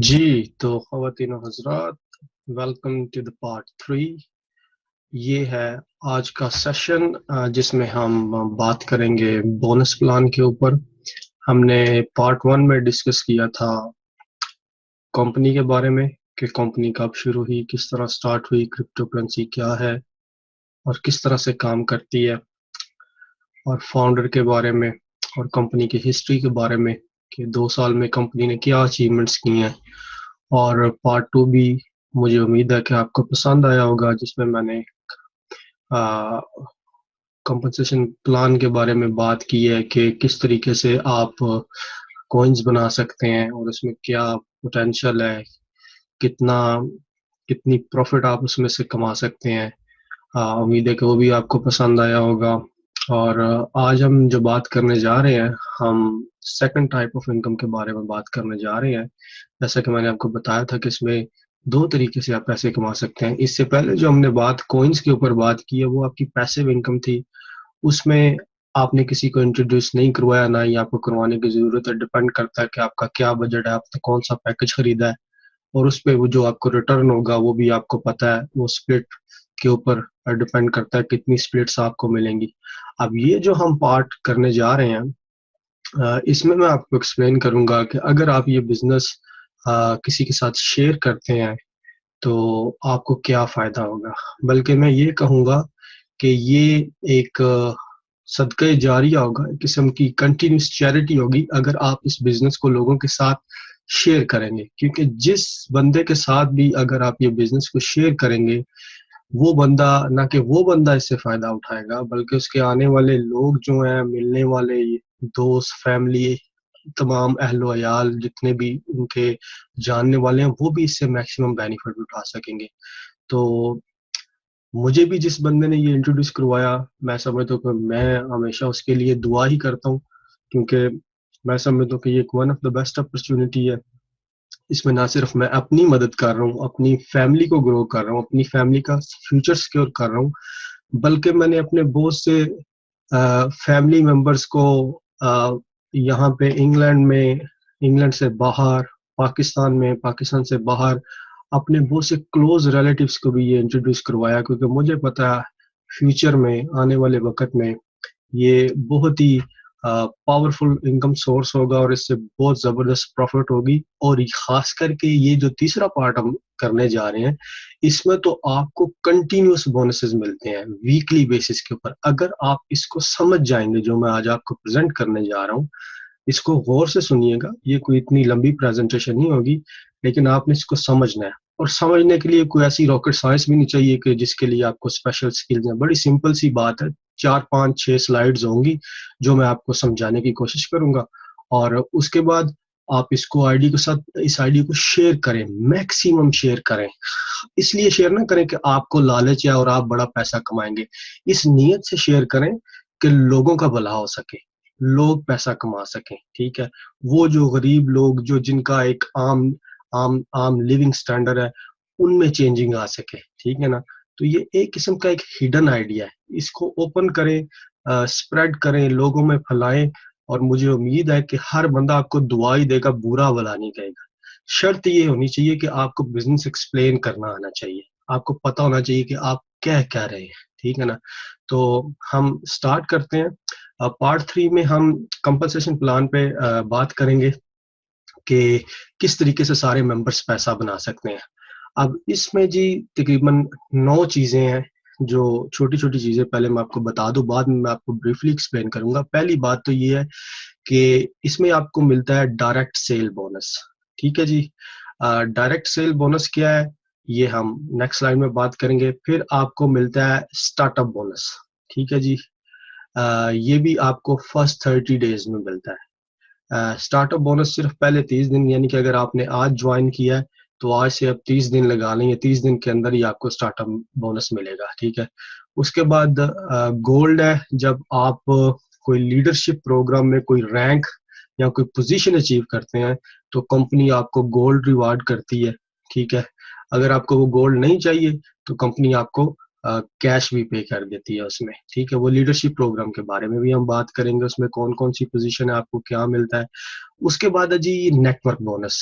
جی تو خواتین و حضرات، ویلکم ٹو دا پارٹ 3۔ یہ ہے آج کا سیشن جس میں ہم بات کریں گے بونس پلان کے اوپر۔ ہم نے پارٹ 1 میں ڈسکس کیا تھا کمپنی کے بارے میں کہ کمپنی کب شروع ہوئی، کس طرح سٹارٹ ہوئی، کرپٹو کرنسی کیا ہے اور کس طرح سے کام کرتی ہے، اور فاؤنڈر کے بارے میں اور کمپنی کی ہسٹری کے بارے میں کہ 2 سال میں کمپنی نے کیا اچیومنٹس کی ہیں۔ اور پارٹ 2 بھی مجھے امید ہے کہ آپ کو پسند آیا ہوگا، جس میں نے کمپنسیشن پلان کے بارے میں بات کی ہے کہ کس طریقے سے آپ کوئنز بنا سکتے ہیں اور اس میں کیا پوٹینشیل ہے، کتنی پروفٹ آپ اس میں سے کما سکتے ہیں۔ امید ہے کہ وہ بھی آپ کو پسند آیا ہوگا۔ اور آج ہم جو بات کرنے جا رہے ہیں، ہم سیکنڈ ٹائپ آف انکم کے بارے میں بات کرنے جا رہے ہیں۔ جیسا کہ میں نے آپ کو بتایا تھا کہ اس میں 2 طریقے سے آپ پیسے کما سکتے ہیں۔ اس سے پہلے جو ہم نے بات کوئنز کے اوپر بات کی ہے، وہ آپ کی پیسیو انکم تھی۔ اس میں آپ نے کسی کو انٹروڈیوس نہیں کروایا، نہ ہی آپ کو کروانے کی ضرورت ہے۔ ڈپینڈ کرتا ہے کہ آپ کا کیا بجٹ ہے، آپ نے کون سا پیکج خریدا ہے، اور اس پہ وہ جو آپ کو ریٹرن ہوگا وہ بھی آپ کو پتا ہے۔ وہ سپلٹ کے اوپر ڈپینڈ کرتا ہے کتنی سپلٹس آپ کو ملیں گی۔ اب یہ جو ہم پارٹ کرنے جا رہے ہیں، اس میں آپ کو ایکسپلین کروں گا کہ اگر آپ یہ بزنس کسی کے ساتھ شیئر کرتے ہیں تو آپ کو کیا فائدہ ہوگا۔ بلکہ میں یہ کہوں گا کہ یہ ایک صدقہ جاریہ ہوگا، ایک قسم کی کنٹینیوس چیریٹی ہوگی اگر آپ اس بزنس کو لوگوں کے ساتھ شیئر کریں گے۔ کیونکہ جس بندے کے ساتھ بھی اگر آپ یہ بزنس کو شیئر کریں گے، وہ بندہ نہ کہ وہ بندہ اس سے فائدہ اٹھائے گا، بلکہ اس کے آنے والے لوگ جو ہیں، ملنے والے دوست، فیملی، تمام اہل و عیال جتنے بھی ان کے جاننے والے ہیں، وہ بھی اس سے میکسیمم بینیفٹ اٹھا سکیں گے۔ تو مجھے بھی جس بندے نے یہ انٹروڈیوس کروایا، میں سمجھتا ہوں کہ میں ہمیشہ اس کے لیے دعا ہی کرتا ہوں، کیونکہ میں سمجھتا ہوں کہ یہ ایک one of the best opportunity ہے۔ اس میں نہ صرف میں اپنی مدد کر رہا ہوں، اپنی فیملی کو گرو کر رہا ہوں، اپنی فیملی کا فیوچر سیکیور کر رہا ہوں، بلکہ میں نے اپنے بہت سے فیملی ممبرز کو یہاں پہ انگلینڈ سے باہر، پاکستان میں، پاکستان سے باہر اپنے بہت سے کلوز ریلیٹیوز کو بھی یہ انٹروڈیوس کروایا، کیونکہ مجھے پتا ہے فیوچر میں، آنے والے وقت میں یہ بہت ہی پاورفل انکم سورس ہوگا اور اس سے بہت زبردست پروفٹ ہوگی۔ اور خاص کر کے یہ جو تیسرا پارٹ ہم کرنے جا رہے ہیں، اس میں تو آپ کو کنٹینیوس بونسز ملتے ہیں ویکلی بیسس کے اوپر۔ اگر آپ اس کو سمجھ جائیں گے، جو میں آج آپ کو پریزنٹ کرنے جا رہا ہوں، اس کو غور سے سنیے گا۔ یہ کوئی اتنی لمبی پریزنٹیشن نہیں ہوگی، لیکن آپ نے اس کو سمجھنا ہے۔ اور سمجھنے کے لیے کوئی ایسی راکٹ سائنس بھی نہیں چاہیے کہ جس کے لیے آپ کو اسپیشل سکلز ہیں۔ بڑی سمپل سی بات ہے، 4 5 6 سلائیڈز ہوں گی جو میں آپ کو سمجھانے کی کوشش کروں گا، اور اس کے بعد آپ اس کو اس آئی ڈی کو شیئر کریں، میکسیمم شیئر کریں۔ اس لیے شیئر نہ کریں کہ آپ کو لالچ ہے اور آپ بڑا پیسہ کمائیں گے، اس نیت سے شیئر کریں کہ لوگوں کا بھلا ہو سکے، لوگ پیسہ کما سکیں، ٹھیک ہے۔ وہ جو غریب لوگ جو جن کا ایک عام لیونگ سٹینڈرڈ ہے، ان میں چینجنگ آ سکے، ٹھیک ہے نا۔ تو یہ ایک قسم کا ایک ہڈن آئیڈیا ہے، اس کو اوپن کریں، سپریڈ کریں، لوگوں میں پھیلائیں، اور مجھے امید ہے کہ ہر بندہ آپ کو دعا ہی دے گا، برا بھلا نہیں کہے گا۔ شرط یہ ہونی چاہیے کہ آپ کو بزنس ایکسپلین کرنا آنا چاہیے، آپ کو پتہ ہونا چاہیے کہ آپ کہہ رہے ہیں، ٹھیک ہے نا۔ تو ہم سٹارٹ کرتے ہیں۔ پارٹ 3 میں ہم کمپنسیشن پلان پہ بات کریں گے کہ کس طریقے سے سارے ممبرس پیسہ بنا سکتے ہیں۔ اب اس میں جی تقریباً 9 چیزیں ہیں، جو چھوٹی چھوٹی چیزیں پہلے میں آپ کو بتا دوں، بعد میں آپ کو بریفلی ایکسپلین کروں گا۔ پہلی بات تو یہ ہے کہ اس میں آپ کو ملتا ہے ڈائریکٹ سیل بونس، ٹھیک ہے جی۔ ڈائریکٹ سیل بونس کیا ہے، یہ ہم نیکسٹ سلائیڈ میں بات کریں گے۔ پھر آپ کو ملتا ہے اسٹارٹ اپ بونس، ٹھیک ہے جی۔ یہ بھی آپ کو فرسٹ 30 days میں ملتا ہے۔ اسٹارٹ اپ بونس صرف پہلے 30 دن، یعنی کہ اگر آپ نے آج جوائن کیا ہے تو آج سے اب 30 دن لگا لیں، یا 30 دن کے اندر ہی آپ کو اسٹارٹ اپ بونس ملے گا، ٹھیک ہے۔ اس کے بعد گولڈ ہے، جب آپ کوئی لیڈرشپ پروگرام میں کوئی رینک یا کوئی پوزیشن اچیو کرتے ہیں تو کمپنی آپ کو گولڈ ریوارڈ کرتی ہے، ٹھیک ہے۔ اگر آپ کو وہ گولڈ نہیں چاہیے تو کمپنی آپ کو کیش بھی پے کر دیتی ہے اس میں، ٹھیک ہے۔ وہ لیڈرشپ پروگرام کے بارے میں بھی ہم بات کریں گے، اس میں کون کون سی پوزیشن ہے، آپ کو کیا ملتا ہے۔ اس کے بعد ہے جی نیٹ ورک بونس۔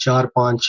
4-5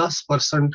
10%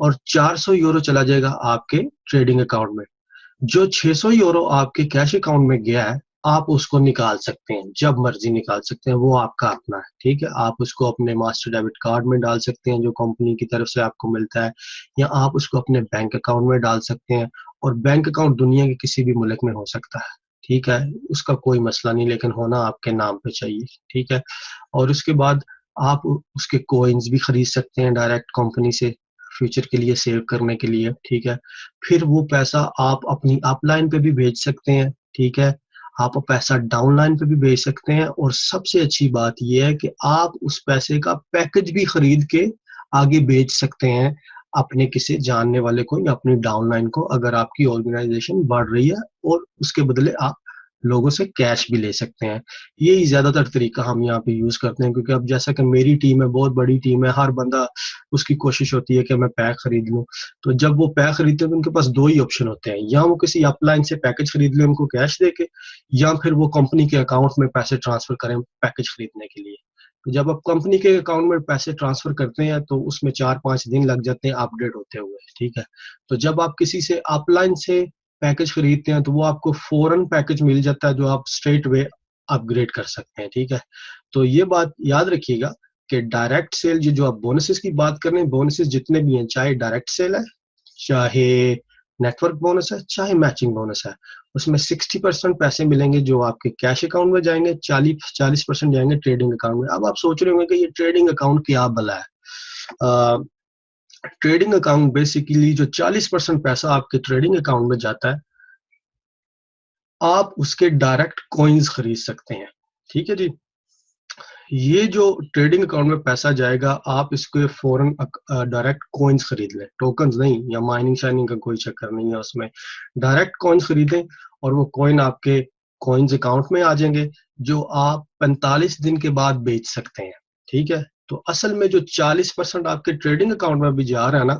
اور 400 یورو چلا جائے گا آپ کے ٹریڈنگ اکاؤنٹ میں. جو 600 یورو آپ کے کیش اکاؤنٹ میں گیا ہے آپ اس کو نکال سکتے ہیں، جب مرضی نکال سکتے ہیں، وہ آپ کا اپنا ہے. ٹھیک ہے، آپ اس کو اپنے ماسٹر ڈیبٹ کارڈ میں ڈال سکتے ہیں جو کمپنی کی طرف سے آپ کو ملتا ہے، یا آپ اس کو اپنے بینک اکاؤنٹ میں ڈال سکتے ہیں. اور بینک اکاؤنٹ دنیا کے کسی بھی ملک میں ہو سکتا ہے. ٹھیک ہے، اس کا کوئی مسئلہ نہیں، لیکن ہونا آپ کے نام پہ چاہیے. ٹھیک ہے، اور اس کے بعد آپ اس کے کوئنز بھی خرید سکتے ہیں ڈائریکٹ کمپنی سے فیوچر کے لیے سیو کرنے کے لیے. ٹھیک ہے، پھر وہ پیسہ آپ اپنی اپ لائن پہ بھی بھیج سکتے ہیں. ٹھیک ہے، آپ پیسہ ڈاؤن لائن پہ بھی بھیج سکتے ہیں. اور سب سے اچھی بات یہ ہے کہ آپ اس پیسے کا پیکج بھی خرید کے آگے بیچ سکتے ہیں اپنے کسی جاننے والے کو یا اپنی ڈاؤن لائن کو، اگر آپ کی آرگنائزیشن بڑھ رہی ہے، اور اس کے بدلے آپ لوگوں سے کیش بھی لے سکتے ہیں. یہی زیادہ تر طریقہ ہم یہاں پہ یوز کرتے ہیں، کیونکہ اب جیسا کہ میری ٹیم ہے، بہت بڑی ٹیم ہے، ہر بندہ اس کی کوشش ہوتی ہے کہ میں پیک خرید لوں. تو جب وہ پیک خریدتے ہیں تو ان کے پاس دو ہی آپشن ہوتے ہیں، یا وہ کسی اپ لائن سے پیکج خرید لیں ان کو کیش دے کے، یا پھر وہ کمپنی کے اکاؤنٹ میں پیسے ٹرانسفر کریں پیکج خریدنے کے لیے. جب آپ کمپنی کے اکاؤنٹ میں پیسے ٹرانسفر کرتے ہیں تو اس میں 4-5 دن لگ جاتے ہیں اپ ڈیٹ ہوتے ہوئے. ٹھیک ہے، تو جب آپ کسی سے اپ لائن سے پیکج خریدتے ہیں تو وہ آپ کو فوراً پیکج مل جاتا ہے جو آپ اسٹریٹ وے اپ گریڈ کر سکتے ہیں. ٹھیک ہے، تو یہ بات یاد رکھیے گا کہ ڈائریکٹ سیل جو آپ بونسز کی بات کر رہے ہیں، بونسز جتنے بھی ہیں، چاہے ڈائریکٹ سیل ہے، چاہے نیٹ ورک بونس ہے، چاہے میچنگ بونس ہے، اس میں 60% پیسے ملیں گے جو آپ کے کیش اکاؤنٹ میں جائیں گے، 40% جائیں گے ٹریڈنگ اکاؤنٹ میں. اب آپ سوچ رہے ہوں گے کہ یہ ٹریڈنگ اکاؤنٹ کیا بلا ہے. ٹریڈنگ اکاؤنٹ بیسیکلی جو 40% پیسہ آپ کے ٹریڈنگ اکاؤنٹ میں جاتا ہے، آپ اس کے ڈائریکٹ کوئنز خرید سکتے ہیں. ٹھیک ہے جی، یہ جو ٹریڈنگ اکاؤنٹ میں پیسہ جائے گا آپ اس کو فوراً ڈائریکٹ کوئنز خرید لیں، ٹوکنز نہیں، یا مائننگ شائننگ کا کوئی چکر نہیں ہے اس میں. ڈائریکٹ کوئنز خریدیں اور وہ کوئن آپ کے کوئنز اکاؤنٹ میں آ جائیں گے جو آپ 45 دن کے بعد بیچ سکتے ہیں. ٹھیک ہے، تو اصل میں جو 40% آپ کے ٹریڈنگ اکاؤنٹ میں بھی جا رہا ہے نا،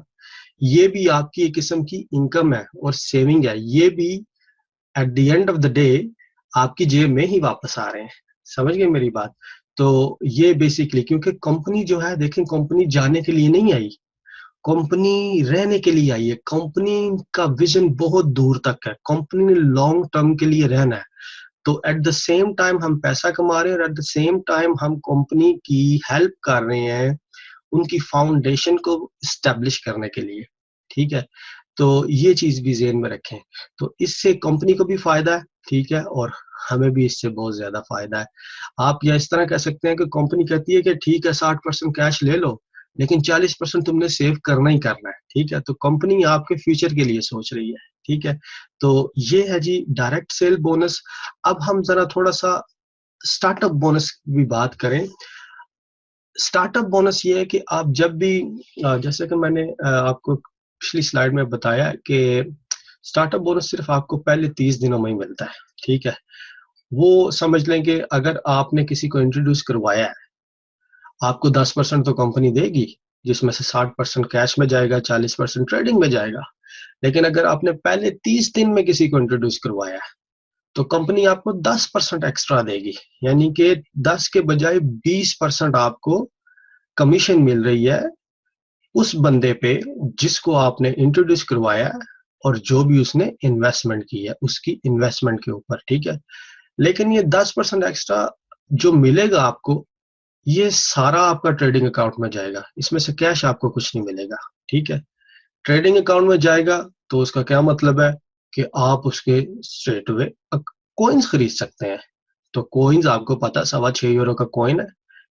یہ بھی آپ کی ایک قسم کی انکم ہے اور سیونگ ہے. یہ بھی at the end of the day آپ کی جیب میں ہی واپس آ رہے ہیں. سمجھ گئے میری بات؟ تو یہ بیسکلی، کیونکہ کمپنی جو ہے، دیکھیں کمپنی جانے کے لیے نہیں آئی، کمپنی رہنے کے لیے آئی ہے. کمپنی کا ویژن بہت دور تک ہے، کمپنی نے لانگ ٹرم کے لیے رہنا ہے. تو ایٹ دا سیم ٹائم ہم پیسہ کما رہے ہیں، اور ایٹ دا سیم ٹائم ہم کمپنی کی ہیلپ کر رہے ہیں ان کی فاؤنڈیشن کو اسٹیبلش کرنے کے لیے. ٹھیک ہے، تو یہ چیز بھی ذہن میں رکھیں. تو اس سے کمپنی کو بھی فائدہ ہے. ٹھیک ہے، اور ہمیں بھی اس سے بہت زیادہ فائدہ ہے. آپ یا اس طرح کہہ سکتے ہیں کہ کمپنی کہتی ہے کہ ٹھیک ہے 60% کیش لے لو، لیکن 40% تم نے سیو کرنا ہی کرنا ہے. ٹھیک ہے، تو کمپنی آپ کے فیوچر کے لیے سوچ رہی ہے. ٹھیک ہے، تو یہ ہے جی ڈائریکٹ سیل بونس. اب ہم ذرا تھوڑا سا اسٹارٹ اپ بونس کی بھی بات کریں. اسٹارٹ اپ بونس یہ ہے کہ آپ جب بھی، جیسے کہ میں نے آپ کو پچھلی سلائیڈ میں بتایا کہ اسٹارٹ اپ بونس صرف آپ کو پہلے 30 دنوں میں ہی ملتا ہے. ٹھیک ہے، وہ سمجھ لیں کہ اگر آپ نے کسی کو انٹروڈیوس کروایا ہے، آپ کو 10% تو کمپنی دے گی، جس میں سے 60% کیش میں جائے گا، 40% ٹریڈنگ میں جائے گا. لیکن اگر آپ نے پہلے 30 دن میں کسی کو انٹروڈیوس کروایا ہے تو کمپنی آپ کو 10% ایکسٹرا دے گی، یعنی کہ 10 کے بجائے 20% آپ کو کمیشن مل رہی ہے اس بندے پہ جس کو آپ نے انٹروڈیوس کروایا ہے، اور جو بھی اس نے انویسٹمنٹ کی ہے اس کی انویسٹمنٹ کے اوپر. ٹھیک ہے، لیکن یہ 10% ایکسٹرا جو ملے گا آپ کو، یہ سارا آپ کا ٹریڈنگ اکاؤنٹ میں جائے گا، اس میں سے کیش آپ کو کچھ نہیں ملے گا. ٹھیک ہے، ٹریڈنگ اکاؤنٹ میں جائے گا تو اس کا کیا مطلب ہے کہ آپ اس کے اسٹریٹ وے کوئنز خرید سکتے ہیں. تو کوئنز آپ کو پتا 6.25 یورو کا کوئن ہے.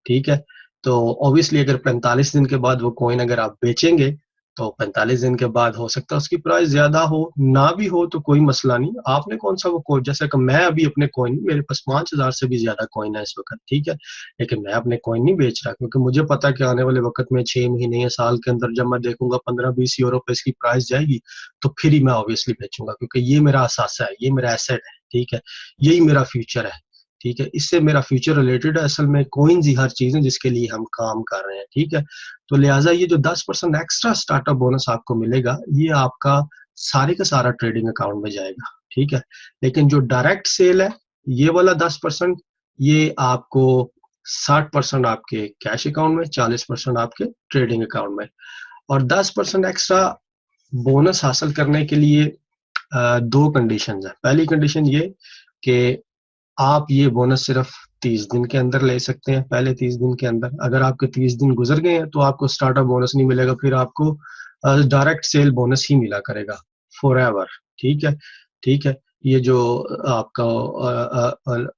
ٹھیک ہے، تو اوبیسلی اگر 45 دن کے بعد وہ کوئن اگر آپ بیچیں گے تو 45 دن کے بعد ہو سکتا ہے اس کی پرائس زیادہ ہو، نہ بھی ہو تو کوئی مسئلہ نہیں. آپ نے کون سا وہ کوئن، جیسا کہ میں ابھی اپنے کوئن، میرے پاس 5,000 سے بھی زیادہ کوئن ہے اس وقت. ٹھیک ہے، لیکن میں اپنے کوئن نہیں بیچ رہا، کیونکہ مجھے پتا کہ آنے والے وقت میں 6 مہینے یا سال کے اندر جب میں دیکھوں گا 15-20 یورو پہ اس کی پرائس جائے گی تو پھر ہی میں اوبیسلی بیچوں گا، کیونکہ یہ میرا اثاثہ ہے، یہ میرا ایسٹ ہے. ٹھیک ہے، یہی میرا فیوچر ہے. ٹھیک ہے، اس سے میرا فیوچر ریلیٹڈ ہے. اصل میں کوئنز ہی ہر چیز ہے جس کے لیے ہم کام کر رہے ہیں. ٹھیک ہے، تو لہٰذا یہ جو 10% ایکسٹرا اسٹارٹ اپ بونس آپ کو ملے گا، یہ آپ کا سارے کا سارا ٹریڈنگ اکاؤنٹ میں جائے گا. ٹھیک ہے، لیکن جو ڈائریکٹ سیل ہے یہ والا 10%، یہ آپ کو 60% آپ کے کیش اکاؤنٹ میں، 40% آپ کے ٹریڈنگ اکاؤنٹ میں. اور 10% ایکسٹرا بونس حاصل کرنے کے لیے دو کنڈیشنز ہیں. پہلی کنڈیشن یہ کہ آپ یہ بونس صرف 30 دن کے اندر لے سکتے ہیں. پہلے 30 دن کے اندر اگر آپ کے 30 دن گزر گئے ہیں تو آپ کو اسٹارٹ اپ بونس نہیں ملے گا, پھر آپ کو ڈائریکٹ سیل بونس ہی ملا کرے گا فور ایور. ٹھیک ہے, ٹھیک ہے, یہ جو آپ کا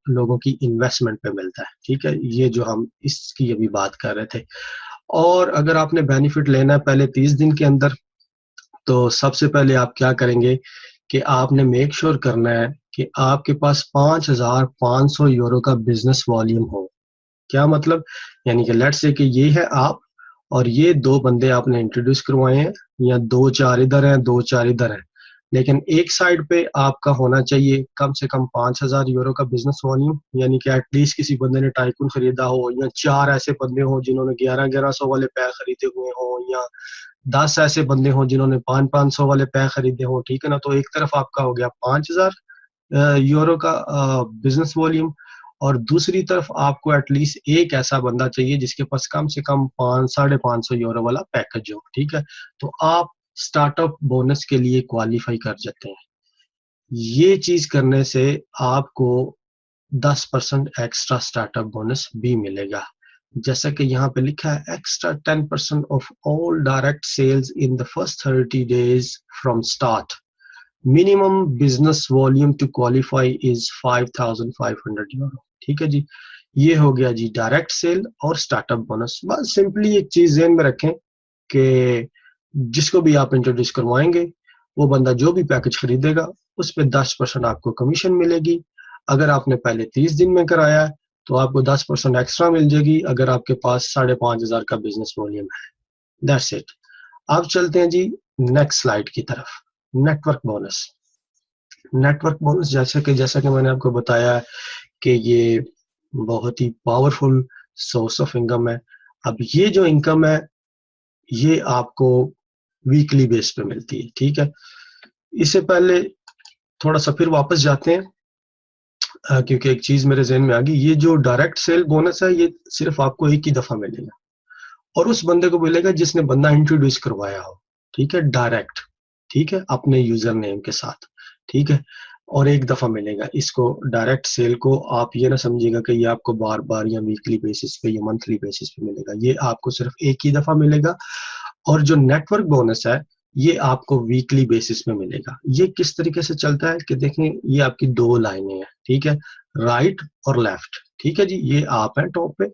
لوگوں کی انویسٹمنٹ پہ ملتا ہے. ٹھیک ہے, یہ جو ہم اس کی ابھی بات کر رہے تھے. اور اگر آپ نے بینیفٹ لینا ہے پہلے 30 دن کے اندر, تو سب سے پہلے آپ کیا کریں گے کہ آپ نے میک شور کرنا ہے کہ آپ کے پاس 5,500 یورو کا بزنس والیوم ہو. کیا مطلب؟ یعنی کہ لیٹ سے کہ یہ ہے آپ اور یہ دو بندے آپ نے انٹروڈیوس کروائے ہیں, یا 2-4 ادھر ہیں 2-4 ادھر ہیں, لیکن ایک سائڈ پہ آپ کا ہونا چاہیے کم سے کم 5,000 یورو کا بزنس والیوم. یعنی کہ ایٹ لیسٹ کسی بندے نے ٹائکون خریدا ہو, یا 4 ایسے بندے ہوں جنہوں نے 1100 والے پیک خریدے ہوئے ہوں, یا 10 ایسے بندے ہوں جنہوں نے 500 والے پیک خریدے ہوں. ٹھیک ہے نا, تو ایک طرف آپ کا ہو گیا 5,000 یورو کا بزنس والیوم, اور دوسری طرف آپ کو ایٹ لیسٹ ایک ایسا بندہ چاہیے جس کے پاس کم سے کم 500-550 یورو والا پیکج ہو. ٹھیک ہے, تو آپ اسٹارٹ اپ بونس کے لیے کوالیفائی کر جاتے ہیں. یہ چیز کرنے سے آپ کو 10% ایکسٹرا اسٹارٹ اپ بونس بھی ملے گا, جیسا کہ یہاں پہ لکھا ہے extra 10% off all direct sales in the first 30 days from start. Minimum business volume to qualify is 5,500 euro. ٹھیک ہے جی, یہ ہو گیا جی ڈائریکٹ سیل اور اسٹارٹ اپ بونس. بس سمپلی ایک چیز ذہن میں رکھیں کہ جس کو بھی آپ انٹروڈیوس کروائیں گے وہ بندہ جو بھی پیکج خریدے گا اس پہ 10% آپ کو کمیشن ملے گی. اگر آپ نے پہلے 30 دن میں کرایا ہے تو آپ کو 10% ایکسٹرا مل جائے گی اگر آپ کے پاس 5,500 کا بزنس والیوم ہے. That's it. اب چلتے ہیں جی نیکسٹ سلائیڈ کی طرف. Network bonus. Network bonus جیسا کہ میں نے آپ کو بتایا کہ یہ بہت ہی پاورفل سورس آف انکم ہے. اب یہ جو انکم ہے یہ آپ کو ویکلی بیس پہ ملتی ہے. ٹھیک ہے, اس سے پہلے تھوڑا سا پھر واپس جاتے ہیں کیونکہ ایک چیز میرے ذہن میں آ گئی. یہ جو ڈائریکٹ سیل بونس ہے یہ صرف آپ کو ایک ہی دفعہ ملے گا, اور اس بندے کو ملے گا جس نے بندہ انٹروڈیوس کروایا ہو. ٹھیک ہے, ڈائریکٹ. ٹھیک ہے, اپنے یوزر نیم کے ساتھ. ٹھیک ہے, اور ایک دفعہ ملے گا. اس کو ڈائریکٹ سیل کو آپ یہ نہ سمجھے گا کہ یہ آپ کو بار بار یا ویکلی بیسس پہ یا منتھلی بیسس پہ ملے گا. یہ آپ کو صرف ایک ہی دفعہ ملے گا. اور جو نیٹ ورک بونس ہے یہ آپ کو ویکلی بیسس میں ملے گا. یہ کس طریقے سے چلتا ہے کہ دیکھیں یہ آپ کی دو لائنیں ہیں. ٹھیک ہے, رائٹ اور لیفٹ. ٹھیک ہے جی, یہ آپ ہیں ٹاپ پہ,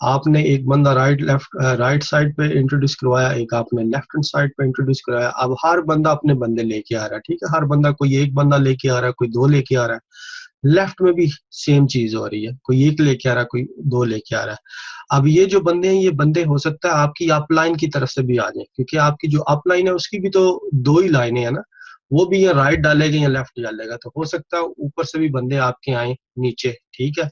آپ نے ایک بندہ رائٹ سائڈ پہ انٹروڈیوس کروایا, ایک آپ نے لیفٹ ہینڈ سائڈ پہ انٹروڈیوس کرایا. اب ہر بندہ اپنے بندے لے کے آ رہا ہے. ٹھیک ہے, ہر بندہ کوئی ایک بندہ لے کے آ رہا ہے, کوئی دو لے کے آ رہا ہے. لیفٹ میں بھی سیم چیز ہو رہی ہے, کوئی ایک لے کے آ رہا ہے, کوئی دو لے کے آ رہا ہے. اب یہ جو بندے ہیں یہ بندے ہو سکتا ہے آپ کی اپ لائن کی طرف سے بھی آ جائیں, کیونکہ آپ کی جو اپ لائن ہے اس کی بھی تو دو ہی لائنیں ہیں نا, وہ بھی یا رائٹ ڈالے گا یا لیفٹ ڈالے گا. تو ہو سکتا ہے اوپر سے بھی بندے آپ کے آئیں نیچے. ٹھیک ہے,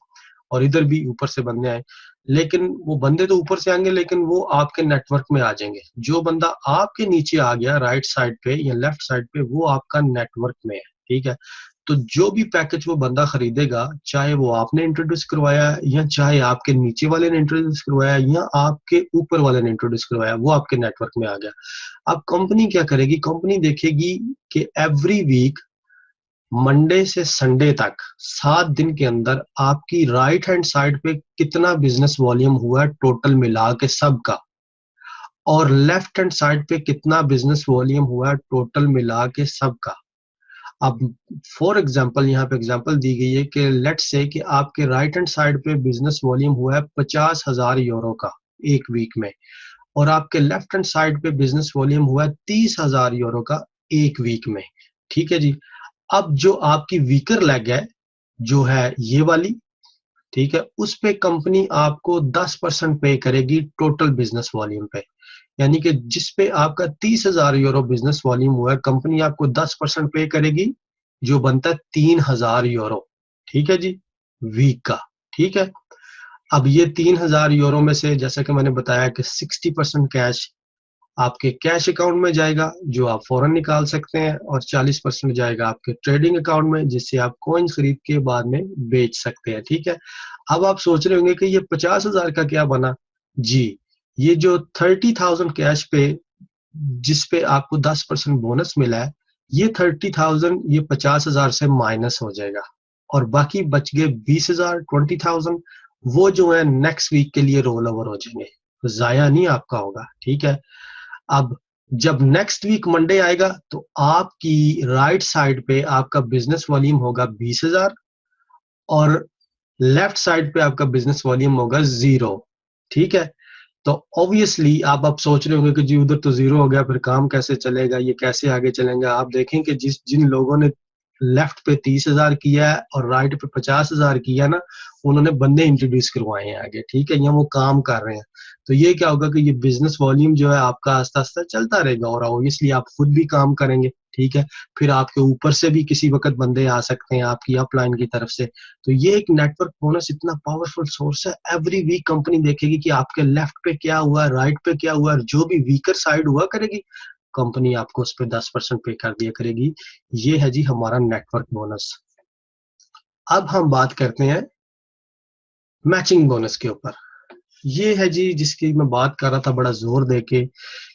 اور ادھر بھی اوپر سے بندے آئیں, لیکن وہ بندے تو اوپر سے آئیں گے لیکن وہ آپ کے نیٹ ورک میں آ جائیں گے. جو بندہ آپ کے نیچے آ گیا رائٹ سائڈ پہ یا لیفٹ سائڈ پہ وہ آپ کا نیٹ ورک میں ہے. ٹھیک ہے, تو جو بھی پیکج وہ بندہ خریدے گا, چاہے وہ آپ نے انٹروڈیوس کروایا یا چاہے آپ کے نیچے والے نے انٹروڈیوس کروایا یا آپ کے اوپر والے نے انٹروڈیوس کروایا, وہ آپ کے نیٹ ورک میں آ گیا. اب کمپنی کیا کرے گی, کمپنی دیکھے گی کہ ایوری ویک منڈے سے سنڈے تک 7 دن کے اندر آپ کی رائٹ ہینڈ سائڈ پہ کتنا بزنس والیوم ہوا ہے ٹوٹل ملا کے سب کا, اور لیفٹ ہینڈ سائڈ پہ کتنا بزنس والیوم ہوا ہے ٹوٹل ملا کے سب کا. اب فور ایگزامپل یہاں پہ ایگزامپل دی گئی ہے کہ لیٹ سے کہ آپ کے رائٹ ہینڈ سائڈ پہ بزنس والیوم ہوا ہے 50,000 یورو کا ایک ویک میں, اور آپ کے لیفٹ ہینڈ سائڈ پہ بزنس والیوم ہوا ہے 30,000 یورو کا ایک ویک میں. ٹھیک ہے جی, اب جو آپ کی ویکر لیگ ہے جو ہے یہ والی, ٹھیک ہے, اس پہ کمپنی آپ کو 10% پے کرے گی ٹوٹل بزنس والیوم پہ. یعنی کہ جس پہ آپ کا 30,000 یورو بزنس والیوم ہوا ہے کمپنی آپ کو 10% پے کرے گی جو بنتا ہے 3,000 یورو. ٹھیک ہے جی, ویک کا. ٹھیک ہے, اب یہ 3,000 یورو میں سے جیسا کہ میں نے بتایا کہ 60% کیش آپ کے کیش اکاؤنٹ میں جائے گا جو آپ فوراً نکال سکتے ہیں, اور 40% جائے گا آپ کے ٹریڈنگ اکاؤنٹ میں جس سے آپ کوئن خرید کے بعد میں بیچ سکتے ہیں. ٹھیک ہے, اب آپ سوچ رہے ہوں گے کہ یہ 50,000 کا کیا بنا. جی, یہ جو 30,000 کیش پہ جس پہ آپ کو 10% بونس ملا ہے، یہ 30,000 یہ 50,000 سے مائنس ہو جائے گا، اور باقی بچ گئے 20,000 20,000 وہ جو ہے نیکسٹ ویک کے لیے رول اوور ہو جائیں گے، ضائع نہیں آپ کا ہوگا. ٹھیک ہے. اب جب نیکسٹ ویک منڈے آئے گا تو آپ کی رائٹ سائڈ پہ آپ کا بزنس والیوم ہوگا 20,000 اور لیفٹ سائڈ پہ آپ کا بزنس والیوم ہوگا 0. ٹھیک ہے. تو obviously آپ سوچ رہے ہوں گے کہ جی ادھر تو 0 ہو گیا، پھر کام کیسے چلے گا، یہ کیسے آگے چلیں گا. آپ دیکھیں کہ جن لوگوں نے لیفٹ پہ 30,000 کیا ہے اور رائٹ پہ 50,000 کیا نا، انہوں نے بندے انٹروڈیوس کروائے ہیں آگے. ٹھیک ہے. یا وہ کام کر رہے ہیں. تو یہ کیا ہوگا کہ یہ بزنس والیوم جو ہے آپ کا آہستہ آہستہ چلتا رہے گا، اور obviously آپ خود بھی کام کریں گے. ٹھیک ہے. پھر آپ کے اوپر سے بھی کسی وقت بندے آ سکتے ہیں آپ کی اپ لائن کی طرف سے. تو یہ ایک نیٹ ورک بونس اتنا پاورفل سورس ہے. ایوری ویک کمپنی دیکھے گی کہ آپ کے لیفٹ پہ کیا ہوا ہے، رائٹ پہ کیا ہوا ہے، اور جو بھی ویکر سائڈ ہوا کرے گی کمپنی آپ کو اس پہ 10% پے کر دیا کرے گی. یہ ہے جی ہمارا نیٹ ورک بونس. اب ہم بات کرتے ہیں میچنگ بونس کے اوپر. یہ ہے جی جس کی میں بات کر رہا تھا بڑا زور دے کے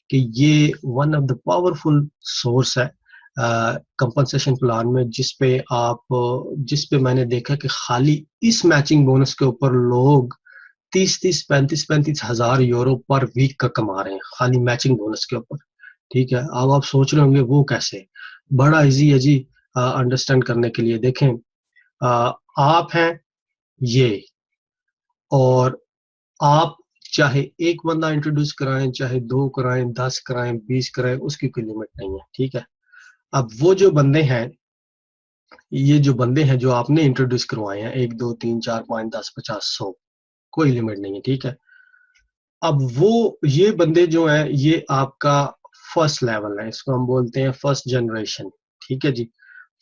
کہ یہ one of the powerful source ہے کمپنسیشن پلان میں، جس پہ میں نے دیکھا کہ خالی اس میچنگ بونس کے اوپر لوگ 35 ہزار یورو پر ویک کا کما رہے ہیں خالی میچنگ بونس کے اوپر. ٹھیک ہے. اب آپ سوچ رہے ہوں گے وہ کیسے. بڑا ایزی ہے جی انڈرسٹینڈ کرنے کے لیے. دیکھیں آپ ہیں یہ، اور آپ چاہے ایک بندہ انٹروڈیوس کرائیں، چاہے 2 کرائیں، 10 کرائیں، 20 کرائیں، اس کی کوئی لمٹ نہیں ہے. ٹھیک ہے. اب وہ جو بندے ہیں، یہ جو بندے ہیں جو آپ نے انٹروڈیوس کروائے ہیں، 1 2 3 4 5 10 50 100، کوئی لمٹ نہیں ہے. ٹھیک ہے. اب یہ بندے جو ہیں یہ آپ کا فرسٹ لیول ہے، اس کو ہم بولتے ہیں فرسٹ جنریشن. ٹھیک ہے جی.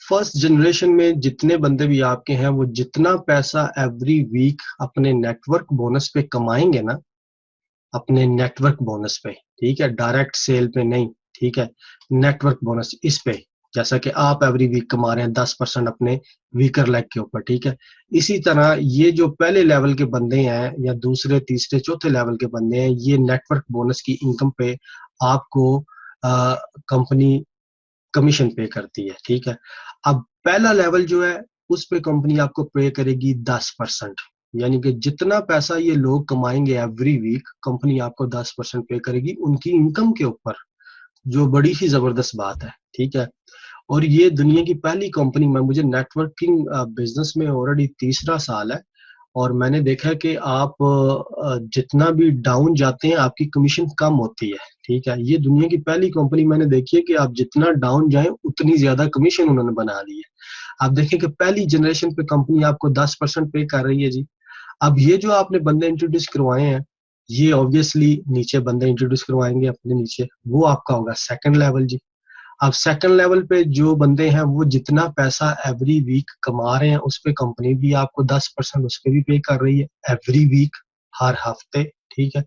فرسٹ جنریشن میں جتنے بندے بھی آپ کے ہیں وہ جتنا پیسہ ایوری ویک اپنے نیٹ ورک بونس پہ کمائیں گے نا، اپنے نیٹ ورک بونس پہ، ٹھیک ہے، ڈائریکٹ سیل پہ نہیں. ٹھیک ہے. نیٹ ورک بونس اس پہ، جیسا کہ آپ ایوری ویک کما رہے ہیں 10% اپنے ویکر لیگ کے اوپر. ٹھیک ہے. اسی طرح یہ جو پہلے لیول کے بندے ہیں یا دوسرے تیسرے چوتھے لیول کے بندے ہیں، یہ نیٹ ورک بونس کی انکم پہ آپ کو کمپنی کمیشن پے کرتی ہے. ٹھیک ہے. اب پہلا لیول جو ہے اس پہ کمپنی آپ کو پے کرے گی 10%، یعنی کہ جتنا پیسہ یہ لوگ کمائیں گے ایوری ویک کمپنی آپ کو 10% پے کرے گی ان کی انکم کے اوپر، جو بڑی ہی زبردست بات ہے. ٹھیک ہے. اور یہ دنیا کی پہلی کمپنی میں، مجھے نیٹ ورکنگ بزنس میں آلریڈی 3را سال ہے، اور میں نے دیکھا کہ آپ جتنا بھی ڈاؤن جاتے ہیں آپ کی کمیشن کم ہوتی ہے. ٹھیک ہے. یہ دنیا کی پہلی کمپنی میں نے دیکھی ہے کہ آپ جتنا ڈاؤن جائیں اتنی زیادہ کمیشن انہوں نے بنا دی ہے. آپ دیکھیں کہ پہلی جنریشن پہ کمپنی آپ کو 10% پے کر رہی ہے جی. اب یہ جو آپ نے بندے انٹروڈیوس کروائے ہیں، یہ obviously نیچے بندے انٹروڈیوس کروائیں گے اپنے نیچے، وہ آپ کا ہوگا سیکنڈ لیول جی. اب سیکنڈ لیول پہ جو بندے ہیں وہ جتنا پیسہ ایوری ویک کما رہے ہیں اس پہ کمپنی بھی آپ کو 10% اس پہ بھی پے کر رہی ہے ایوری ویک، ہر ہفتے. ٹھیک ہے.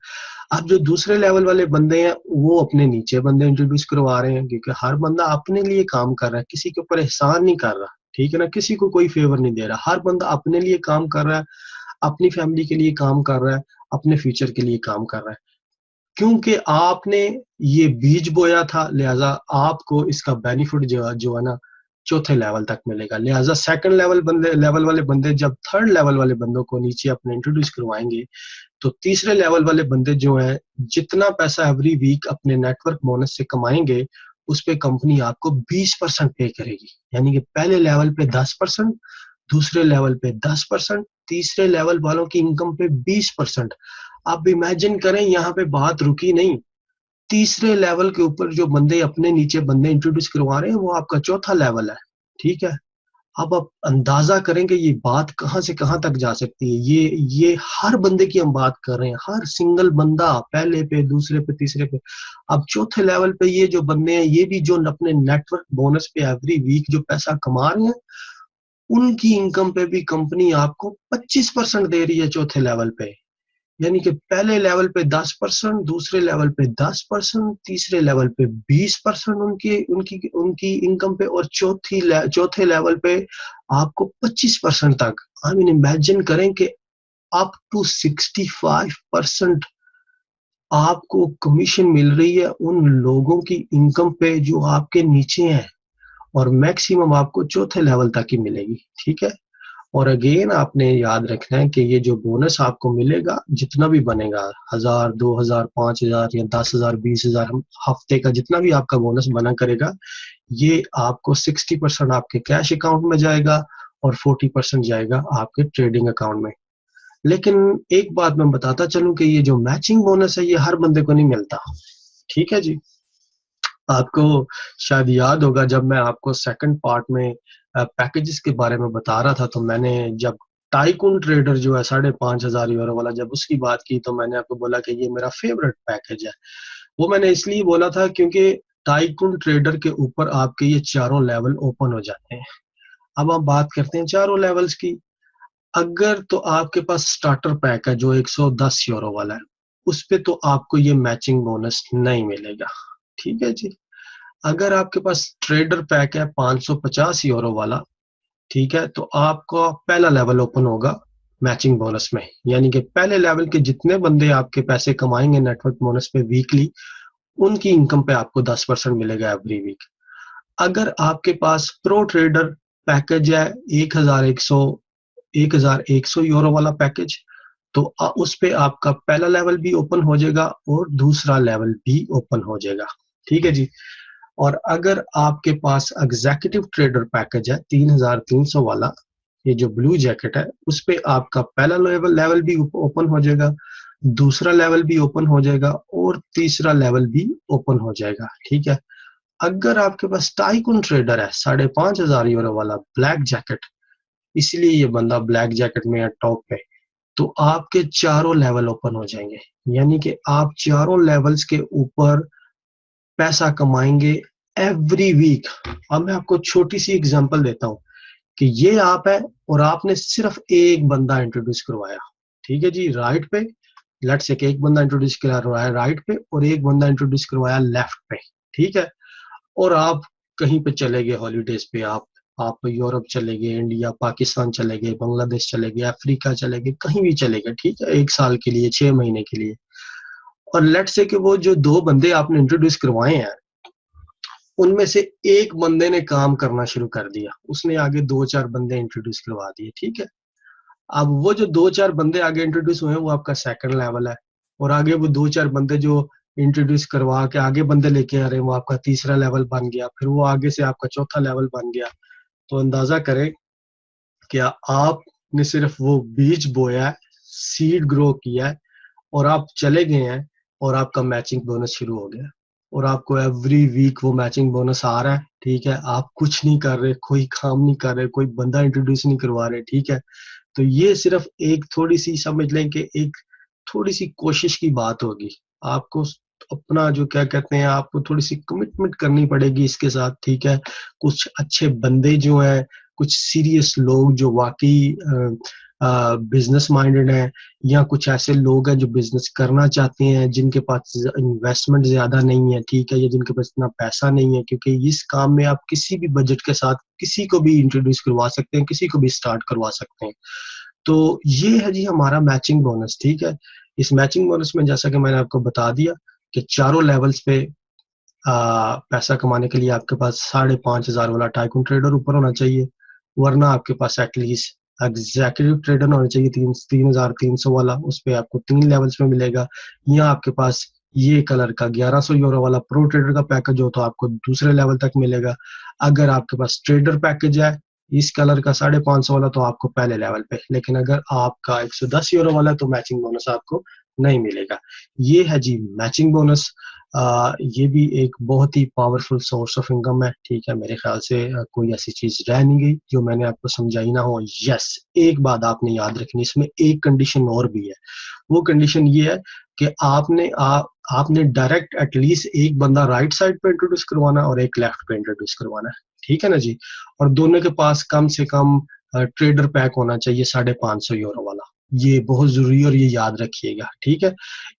اب جو دوسرے لیول والے بندے ہیں وہ اپنے نیچے بندے انٹروڈیوس کروا رہے ہیں، کیونکہ ہر بندہ اپنے لیے کام کر رہا ہے، کسی کے اوپر احسان نہیں کر رہا. ٹھیک ہے نا. کسی کو کوئی فیور نہیں دے رہا، ہر بندہ اپنے لیے کام کر رہا ہے، اپنی فیملی کے لیے کام کر رہا ہے، اپنے فیوچر کے لیے کام کر رہا ہے. کیونکہ آپ نے یہ بیج بویا تھا لہٰذا آپ کو اس کا بینیفٹ جو ہے نا چوتھے لیول تک ملے گا. لہٰذا سیکنڈ لیول والے بندے جب تھرڈ لیول والے بندوں کو نیچے اپنے انٹروڈیوس کروائیں گے تو تیسرے لیول والے بندے جو ہیں جتنا پیسہ ایوری ویک اپنے نیٹ ورک بونس سے کمائیں گے اس پہ کمپنی آپ کو 20% پے کرے گی. یعنی کہ پہلے لیول پہ 10%، دوسرے لیول پہ 10%، تیسرے لیول والوں کی انکم پہ 20%. آپ امیجن کریں یہاں پہ بات رکی نہیں، تیسرے لیول کے اوپر جو بندے اپنے نیچے بندے انٹروڈیوس کروا رہے ہیں وہ آپ کا چوتھا لیول ہے. ٹھیک ہے. اب آپ اندازہ کریں کہ یہ بات کہاں سے کہاں تک جا سکتی ہے. یہ ہر بندے کی ہم بات کر رہے ہیں، ہر سنگل بندہ پہلے پہ، دوسرے پہ، تیسرے پہ. اب چوتھے لیول پہ یہ جو بندے ہیں یہ بھی جو اپنے نیٹ ورک بونس پہ ایوری ویک جو پیسہ کما رہے ہیں ان کی انکم پہ بھی کمپنی آپ کو 25% دے رہی ہے چوتھے لیول پہ. یعنی کہ پہلے لیول پہ 10%، دوسرے لیول پہ 10%، تیسرے لیول پہ 20% ان کی انکم پہ، اور چوتھے لیول پہ آپ کو 25% تک. امیجن کریں کہ اپ ٹو 65% آپ کو کمیشن مل رہی ہے ان لوگوں کی انکم پہ جو آپ کے نیچے ہیں، اور میکسیمم آپ کو چوتھے لیول تک ہی ملے گی. ٹھیک ہے. اور اگین آپ نے یاد رکھنا ہے کہ یہ جو بونس آپ کو ملے گا جتنا بھی بنے گا، 1000 2000 5000 یا 10,000 20,000 ہفتے کا جتنا بھی آپ کا بونس بنا کرے گا، یہ آپ کو 60% آپ کے کیش اکاؤنٹ میں جائے گا اور 40% جائے گا آپ کے ٹریڈنگ اکاؤنٹ میں. لیکن ایک بات میں بتاتا چلوں کہ یہ جو میچنگ بونس ہے یہ ہر بندے کو نہیں ملتا. ٹھیک ہے جی. آپ کو شاید یاد ہوگا جب میں آپ کو سیکنڈ پارٹ میں پیکیجز کے بارے میں بتا رہا تھا، تو میں نے جب ٹائکون ٹریڈر جو ہے 5,500 یورو والا جب اس کی بات کی تو میں نے آپ کو بولا کہ یہ میرا فیوریٹ پیکیج ہے. وہ میں نے اس لیے بولا تھا کیونکہ ٹائکون ٹریڈر کے اوپر آپ کے یہ چاروں لیول اوپن ہو جاتے ہیں. اب ہم بات کرتے ہیں چاروں لیولز کی. اگر تو آپ کے پاس سٹارٹر پیک ہے جو 110 یورو والا ہے، اس پہ تو آپ کو یہ میچنگ بونس نہیں ملے گا. ٹھیک ہے جی. اگر آپ کے پاس ٹریڈر پیک ہے 550 یورو والا، ٹھیک ہے، تو آپ کا پہلا لیول اوپن ہوگا میچنگ بونس میں. یعنی کہ پہلے لیول کے جتنے بندے آپ کے پیسے کمائیں گے نیٹ ورک بونس پہ ویکلی، ان کی انکم پہ آپ کو 10% ملے گا ایوری ویک. اگر آپ کے پاس پرو ٹریڈر پیکج ہے 1100 یورو والا پیکج، تو اس پہ آپ کا پہلا لیول بھی اوپن ہو جائے گا اور دوسرا لیول بھی اوپن ہو جائے گا. ٹھیک ہے جی. اور اگر آپ کے پاس ایگزیکٹو ٹریڈر پیکج ہے 3,300 والا، یہ جو بلو جیکٹ ہے، اس پہ آپ کا پہلا لیول بھی اوپن ہو جائے گا، دوسرا لیول بھی اوپن ہو جائے گا اور تیسرا لیول بھی اوپن ہو جائے گا. ٹھیک ہے. اگر آپ کے پاس ٹائکون ٹریڈر ہے 5,500 یورو والا بلیک جیکٹ، اس لیے یہ بندہ بلیک جیکٹ میں ہے ٹاپ پہ، تو آپ کے چاروں لیول اوپن ہو جائیں گے. یعنی کہ آپ چاروں لیولز کے اوپر پیسہ کمائیں گے ایوری ویک. اب میں آپ کو چھوٹی سی اگزامپل دیتا ہوں کہ یہ آپ ہے اور آپ نے صرف ایک بندہ انٹروڈیوس کروایا. ٹھیک ہے جی. رائٹ پہ لیٹ سے کہ ایک بندہ انٹروڈیوس کروایا رائٹ پہ اور ایک بندہ انٹروڈیوس کروایا لیفٹ پہ. ٹھیک ہے. اور آپ کہیں پہ چلے گئے ہالیڈیز پہ، آپ یورپ چلے گئے، انڈیا پاکستان چلے گئے، بنگلہ دیش چلے گئے، افریقہ چلے گئے، کہیں بھی چلے گئے. ٹھیک ہے. 1 سال کے لیے، 6 مہینے کے لیے. اور لیٹ سے کہ وہ جو 2 بندے آپ نے انٹروڈیوس کروائے ہیں، ان میں سے ایک بندے نے کام کرنا شروع کر دیا، اس نے آگے 2-4 بندے انٹروڈیوس کروا دیے. ٹھیک ہے. اب وہ جو 2-4 بندے آگے انٹروڈیوس ہوئے ہیں وہ آپ کا سیکنڈ لیول ہے، اور آگے وہ 2-4 بندے جو انٹروڈیوس کروا کے آگے بندے لے کے آ رہے ہیں وہ آپ کا تیسرا لیول بن گیا، پھر وہ آگے سے آپ کا چوتھا لیول بن گیا. تو اندازہ کریں کہ آپ نے صرف وہ بیج بویا ہے، سیڈ گرو کیا ہے، اور آپ چلے گئے ہیں اور آپ کا میچنگ بونس شروع ہو گیا، اور آپ کو ایوری ویک وہ میچنگ بونس آ رہا ہے. ٹھیک ہے. آپ کچھ نہیں کر رہے، کوئی کام نہیں کر رہے، کوئی بندہ انٹروڈیوس نہیں کروا رہے. ٹھیک ہے. تو یہ صرف ایک تھوڑی سی سمجھ لیں کہ ایک تھوڑی سی کوشش کی بات ہوگی. آپ کو اپنا جو کیا کہتے ہیں، آپ کو تھوڑی سی کمٹمنٹ کرنی پڑے گی اس کے ساتھ. ٹھیک ہے. کچھ اچھے بندے جو ہیں، کچھ سیریس لوگ جو واقعی بزنس مائنڈڈ ہیں، یا کچھ ایسے لوگ ہیں جو بزنس کرنا چاہتے ہیں جن کے پاس انویسٹمنٹ زیادہ نہیں ہے، ٹھیک ہے، یا جن کے پاس اتنا پیسہ نہیں ہے، کیونکہ اس کام میں آپ کسی بھی بجٹ کے ساتھ کسی کو بھی انٹروڈیوس کروا سکتے ہیں، کسی کو بھی سٹارٹ کروا سکتے ہیں. تو یہ ہے جی ہمارا میچنگ بونس. ٹھیک ہے. اس میچنگ بونس میں جیسا کہ میں نے آپ کو بتا دیا کہ چاروں لیولز پہ پیسہ کمانے کے لیے آپ کے پاس 5,500 والا ٹائکون ٹریڈر اوپر ہونا چاہیے، ورنہ آپ کے پاس ایٹ لیسٹ ایگزیکٹو ٹریڈر ہونا چاہیے 3,300 والا، اس پہ آپ کو 3 لیولز میں ملے گا. یا آپ کے پاس یہ کلر کا 1,100 یورو والا پرو ٹریڈر کا پیکج ہو تو آپ کو دوسرے لیول تک ملے گا. اگر آپ کے پاس ٹریڈر پیکج ہے اس کلر کا 550 والا تو آپ کو پہلے لیول پہ. لیکن اگر آپ کا 110 یورو والا تو میچنگ بونس آپ کو نہیں ملے گا. یہ ہے جی میچنگ بونس. یہ بھی ایک بہت ہی پاورفل سورس آف انکم ہے. ٹھیک ہے. میرے خیال سے کوئی ایسی چیز رہ نہیں گئی جو میں نے آپ کو سمجھائی نہ ہو. یس، ایک بات آپ نے یاد رکھنی، اس میں ایک کنڈیشن اور بھی ہے. وہ کنڈیشن یہ ہے کہ آپ نے ڈائریکٹ ایٹ لیسٹ ایک بندہ رائٹ سائڈ پہ انٹروڈیوس کروانا اور ایک لیفٹ پہ انٹروڈیوس کروانا ہے. ٹھیک ہے نا جی. اور دونوں کے پاس کم سے کم ٹریڈر پیک ہونا چاہیے 550 یورو والا. یہ بہت ضروری اور یہ یاد رکھیے گا، ٹھیک ہے.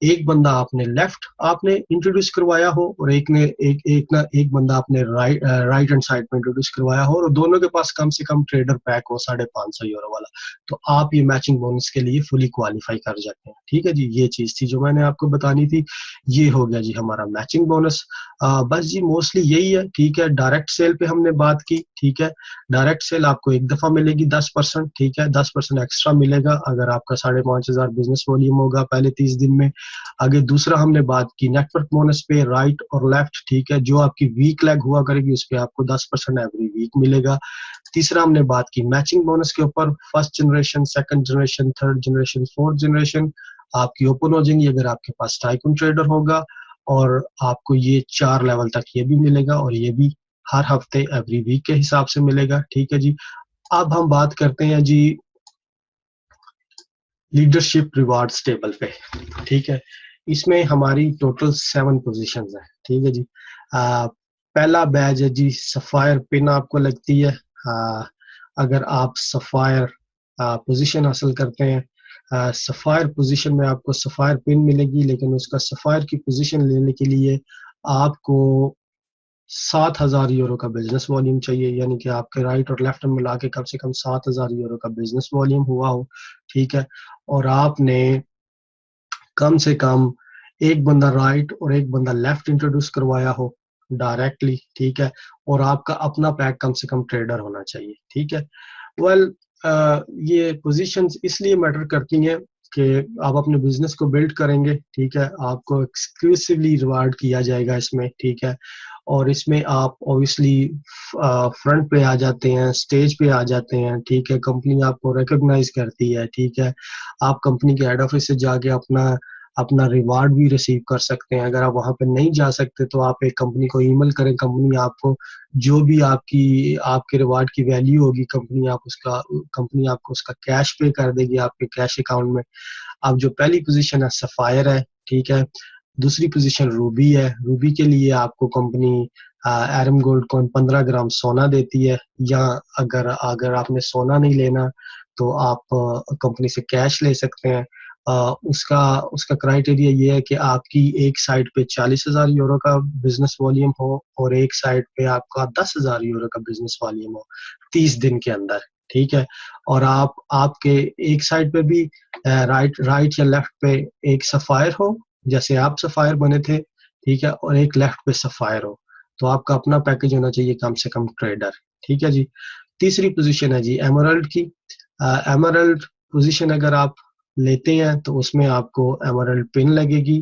ایک بندہ آپ نے لیفٹ آپ نے انٹروڈیوس کروایا ہو، اور ایک بندہ آپ نے رائٹ ہینڈ سائڈ پہ انٹروڈیوس کروایا ہو، اور دونوں کے پاس کم سے کم ٹریڈر پیک ہو 550 یورو والا، تو آپ یہ میچنگ بونس کے لیے فلی کوالیفائی کر جاتے ہیں. ٹھیک ہے جی، یہ چیز تھی جو میں نے آپ کو بتانی تھی. یہ ہو گیا جی ہمارا میچنگ بونس. بس جی موسٹلی یہی ہے. ٹھیک ہے، ڈائریکٹ سیل پہ ہم نے بات کی. ٹھیک ہے، ڈائریکٹ سیل آپ کو ایک دفعہ ملے گی 10%. ٹھیک ہے، 10% ایکسٹرا ملے گا اگر آپ کا 5,500 بزنس والیوم ہوگا پہلے 30 دن میں. آگے دوسرا ہم نے بات کی نیٹ ورک بونس پہ، رائٹ اور لیفٹ. ٹھیک ہے، جو آپ کی ویک لیگ ہوا کرے گی اس پہ آپ کو 10% ایوری ویک ملے گا. تیسرا ہم نے بات کی میچنگ بونس کے اوپر، first generation, second generation, third generation, fourth generation آپ کی اوپن ہو جائیں گی اگر آپ کے پاس ٹائکون ٹریڈر ہوگا، اور آپ کو یہ 4 لیول تک یہ بھی ملے گا، اور یہ بھی ہر ہفتے ایوری ویک کے حساب سے ملے گا. ٹھیک ہے جی، اب ہم بات کرتے ہیں جی لیڈرشپ ریوارڈز ٹیبل پہ. ٹھیک ہے، اس میں ہماری ٹوٹل 7 پوزیشنز ہیں. ٹھیک ہے جی، پہلا بیج ہے جی سفائر پن آپ کو لگتی ہے. اگر آپ سفائر پوزیشن حاصل کرتے ہیں، سفائر پوزیشن میں آپ کو سفائر پن ملے گی، لیکن اس کا سفائر کی پوزیشن لینے کے لیے آپ کو 7,000 یورو کا بزنس والیوم چاہیے، یعنی کہ آپ کے رائٹ اور لیفٹ میں ملا کے کم سے کم 7,000 یورو کا بزنس والیوم ہوا ہو. ٹھیک ہے، اور آپ نے کم سے کم ایک بندہ رائٹ اور ایک بندہ لیفٹ انٹروڈیوس کروایا ہو ڈائریکٹلی. ٹھیک ہے، اور آپ کا اپنا پیک کم سے کم ٹریڈر ہونا چاہیے. ٹھیک ہے، ویل یہ پوزیشنز اس لیے میٹر کرتی ہیں کہ آپ اپنے بزنس کو بلڈ کریں گے. ٹھیک ہے، آپ کو ایکسکلوسیولی ریوارڈ کیا جائے گا اس میں. ٹھیک ہے، اور اس میں آپ اوبیسلی فرنٹ پہ آ جاتے ہیں، سٹیج پہ آ جاتے ہیں. ٹھیک ہے، کمپنی آپ کو ریکگنائز کرتی ہے. ٹھیک ہے، آپ کمپنی کے ہیڈ آفس سے جا کے اپنا ریوارڈ بھی ریسیو کر سکتے ہیں. اگر آپ وہاں پہ نہیں جا سکتے تو آپ ایک کمپنی کو ای میل کریں، کمپنی آپ کو جو بھی آپ کے ریوارڈ کی ویلیو ہوگی کمپنی آپ کو اس کا کیش پے کر دے گی آپ کے کیش اکاؤنٹ میں. اب جو پہلی پوزیشن ہے سفائر ہے. ٹھیک ہے، دوسری پوزیشن روبی ہے. روبی کے لیے آپ کو کمپنی ایرم گولڈ کوئن 15 گرام سونا دیتی ہے، یا اگر آپ نے سونا نہیں لینا تو آپ کمپنی سے کیش لے سکتے ہیں. اس کا کرائٹیریا یہ ہے کہ آپ کی ایک سائٹ پہ 40,000 یورو کا بزنس والیوم ہو، اور ایک سائٹ پہ آپ کا 10,000 یورو کا بزنس والیوم ہو 30 دن کے اندر. ٹھیک ہے، اور آپ کے ایک سائٹ پہ بھی رائٹ یا لیفٹ پہ ایک سفائر ہو جیسے آپ سفائر بنے تھے. ٹھیک ہے، اور ایک لیفٹ پہ سفائر ہو، تو آپ کا اپنا پیکج ہونا چاہیے کم سے کم ٹریڈر. ٹھیک ہے جی، تیسری پوزیشن ہے جی ایمرلڈ کی. ایمرلڈ پوزیشن اگر آپ لیتے ہیں تو اس میں آپ کو ایمرلڈ پن لگے گی،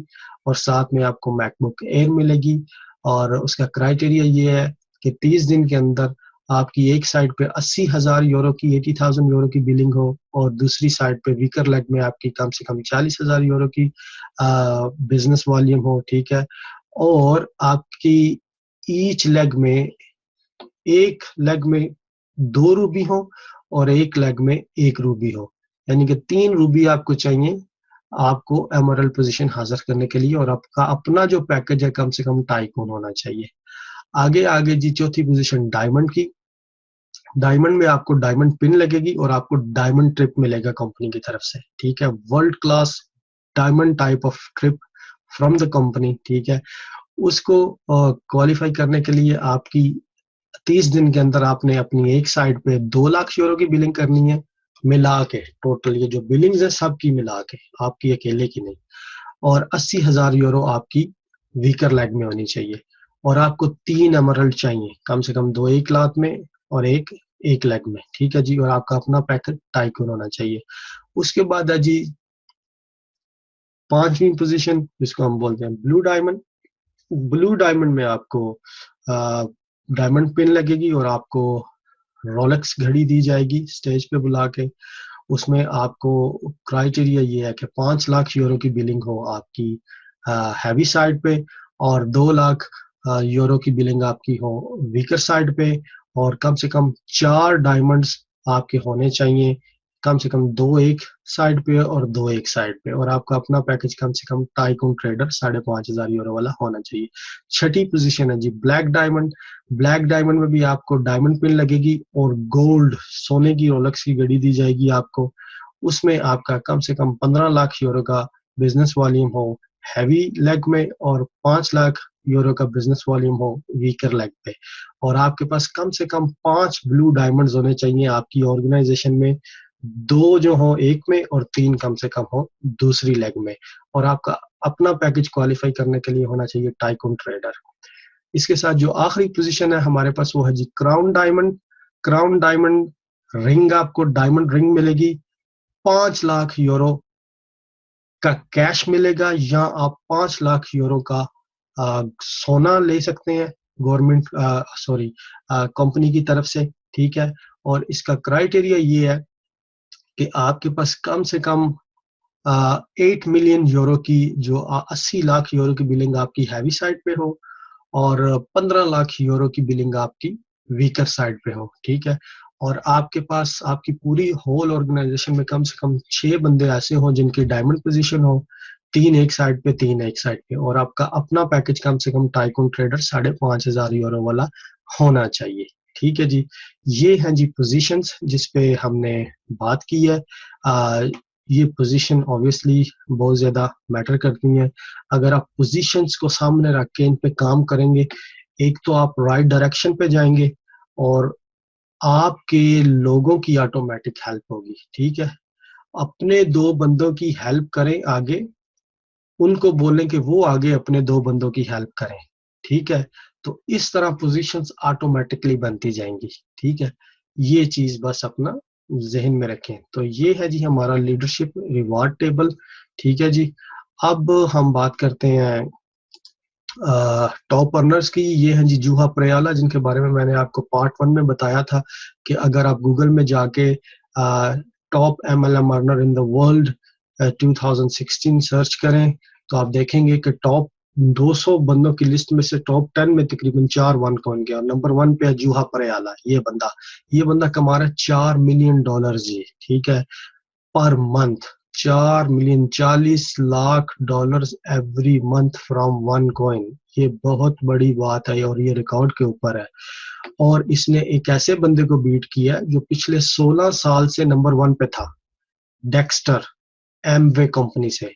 اور ساتھ میں آپ کو میک بک ایئر ملے گی. اور اس کا کرائٹیریا یہ ہے کہ 30 دن کے اندر آپ کی ایک سائٹ پہ 80,000 یورو کی 80,000 یورو کی بلنگ ہو، اور دوسری سائٹ پہ ویکر لیگ میں آپ کی کم سے کم 40,000 یورو کی بزنس والیوم ہو. ٹھیک ہے، اور آپ کی ایچ لیگ میں ایک لیگ میں 2 روبی ہو، اور ایک لیگ میں 1 روبی ہو، یعنی کہ 3 روبی آپ کو چاہیے آپ کو ایمرلڈ پوزیشن حاصل کرنے کے لیے، اور آپ کا اپنا جو پیکج ہے کم سے کم ٹائکون ہونا چاہیے. آگے جی چوتھی پوزیشن ڈائمنڈ کی. ڈائمنڈ میں آپ کو ڈائمنڈ پن لگے گی، اور آپ کو ڈائمنڈ ٹرپ ملے گا کمپنی کی طرف سے. ٹھیک ہے، world class diamond type of trip from the company. ٹھیک ہے، اس کو کوالیفائی کرنے کے لیے آپ کی 30 دن کے اندر آپ نے اپنی ایک سائٹ پہ 2 لاکھ یورو کی بلنگ کرنی ہے ملا کے. ٹوٹل یہ جو بلنگز ہیں سب کی ملا کے، آپ کی اکیلے کی نہیں. اور 80,000 یورو آپ کی ویکر لیگ میں ہونی چاہیے، اور آپ کو 3 ایمرلڈ چاہیے کم سے کم 2 ایک لات میں اور ایک لیگ میں. ٹھیک ہے جی، اور آپ کا اپنا پیکج ٹائکون ہونا چاہیے. اس کے بعد ہے جی 5ویں پوزیشن جس کو ہم بولتے ہیں بلو ڈائمنڈ. بلو ڈائمنڈ میں آپ کو ڈائمنڈ پن لگے گی، اور آپ کو رولیکس گھڑی دی جائے گی سٹیج پہ بلا کے. اس میں آپ کو کرائٹیریا یہ ہے کہ 5 لاکھ یورو کی بلنگ ہو آپ کی ہیوی سائڈ پہ، اور 2 لاکھ یورو کی بلنگ آپ کی ہو ویکر سائڈ پہ، اور کم سے کم 4 ڈائمنڈز آپ کے ہونے چاہیے کم سے کم 2 ایک سائڈ پہ اور 2 ایک سائڈ پہ، اور آپ کا اپنا پیکج کم سے کم ٹائکون ٹریڈر 5,500 یورو والا ہونا چاہیے. چھٹی پوزیشن ہے جی بلیک ڈائمنڈ. بلیک ڈائمنڈ میں بھی آپ کو ڈائمنڈ پن لگے گی، اور گولڈ سونے کی رولکس کی گھڑی دی جائے گی آپ کو. اس میں آپ کا کم سے کم 15 لاکھ یورو کا بزنس والیوم ہو ہیوی لیگ میں، اور 5 لاکھ یورو کا بزنس والیوم ہو ویکر لیگ پہ، اور آپ کے پاس کم سے کم 5 بلو ڈائمنڈز ہونے چاہیے آپ کی آرگنائزیشن میں، 2 جو ہوں ایک میں اور 3 کم سے کم ہوں دوسری لیگ میں، اور آپ کا اپنا پیکج کوالیفائی کرنے کے لیے ہونا چاہیے ٹائکون ٹریڈر۔ اس کے ساتھ جو آخری پوزیشن ہے ہمارے پاس وہ ہے جی کراؤن ڈائمنڈ۔ کراؤن ڈائمنڈ رنگ، آپ کو ڈائمنڈ رنگ ملے گی، 5 لاکھ یورو کا کیش ملے گا، یا آپ 5 لاکھ یورو کا سونا لے سکتے ہیں گورنمنٹ کمپنی کی طرف سے، ٹھیک ہے۔ اور اس کا کرائٹیریا یہ ہے کہ آپ کے پاس کم سے کم 8 ملین یورو کی جو 80 لاکھ یورو کی بلنگ آپ کی ہیوی سائڈ پہ ہو، اور 15 لاکھ یورو کی بلنگ آپ کی ویکر سائڈ پہ ہو، ٹھیک ہے۔ اور آپ کے پاس آپ کی پوری ہول آرگنائزیشن میں کم سے کم 6 بندے ایسے ہوں جن کی ڈائمنڈ پوزیشن ہو، 3 ایک سائڈ پہ 3 ایک سائڈ پہ، اور آپ کا اپنا پیکج کم سے کم ٹائکون ٹریڈر 5,500 یورو والا ہونا چاہیے، ٹھیک ہے جی۔ یہ ہیں جی پوزیشنز جس پہ ہم نے بات کی ہے۔ یہ پوزیشن اوبیسلی بہت زیادہ میٹر کرتی ہیں۔ اگر آپ پوزیشنز کو سامنے رکھ کے ان پہ کام کریں گے، ایک تو آپ رائٹ ڈائریکشن پہ جائیں گے، اور آپ کے لوگوں کی آٹومیٹک ہیلپ ہوگی، ٹھیک ہے۔ اپنے 2 بندوں کی ہیلپ کریں آگے، ان کو بولیں کہ وہ آگے اپنے 2 بندوں کی ہیلپ کریں، ٹھیک ہے۔ تو اس طرح پوزیشنز آٹومیٹکلی بنتی جائیں گی، ٹھیک ہے۔ یہ چیز بس اپنا ذہن میں رکھیں۔ تو یہ ہے جی ہمارا لیڈرشپ ریوارڈ ٹیبل، ٹھیک ہے جی۔ اب ہم بات کرتے ہیں ٹاپ ارنرز کی۔ یہ ہیں جی جوہا پریالا، جن کے بارے میں نے آپ کو پارٹ 1 میں بتایا تھا کہ اگر آپ گوگل میں جا کے top MLM earner in the world 2016 search کریں تو آپ دیکھیں گے کہ ٹاپ 200 بندوں کی لسٹ میں سے ٹاپ 10 میں تقریباً 4 ون کوائن کے، اور نمبر 1 پہ ہے جوہا پریالا۔ یہ بندہ کما رہا ہے $4 ملین جی، ٹھیک ہے، per month 4 million $40 lakh every month from one coin. یہ بہت بڑی بات ہے، اور یہ ریکارڈ کے اوپر ہے۔ اور اس نے ایک ایسے بندے کو بیٹ کیا جو پچھلے 16 سال سے نمبر 1 پہ تھا، ڈیکسٹر ایم وے کمپنی سے۔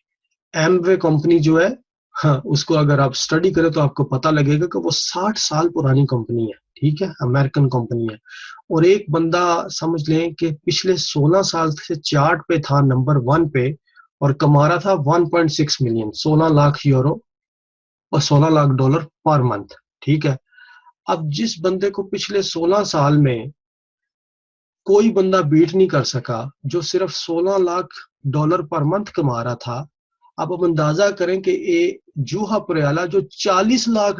ایم وے کمپنی جو ہے، ہاں، اس کو اگر آپ سٹڈی کریں تو آپ کو پتہ لگے گا کہ وہ 60 سال پرانی کمپنی ہے، ٹھیک ہے، امریکن کمپنی ہے۔ اور ایک بندہ سمجھ لیں کہ پچھلے 16 سال سے چارٹ پہ تھا نمبر 1 پہ، اور کما رہا تھا 1.6 ملین، 16 لاکھ یورو اور $16 لاکھ پر منتھ، ٹھیک ہے۔ اب جس بندے کو پچھلے 16 سال میں کوئی بندہ بیٹ نہیں کر سکا، جو صرف $16 لاکھ پر منتھ کما رہا تھا، اب اندازہ کریں کہ جوہا پریالا جو $40 لاکھ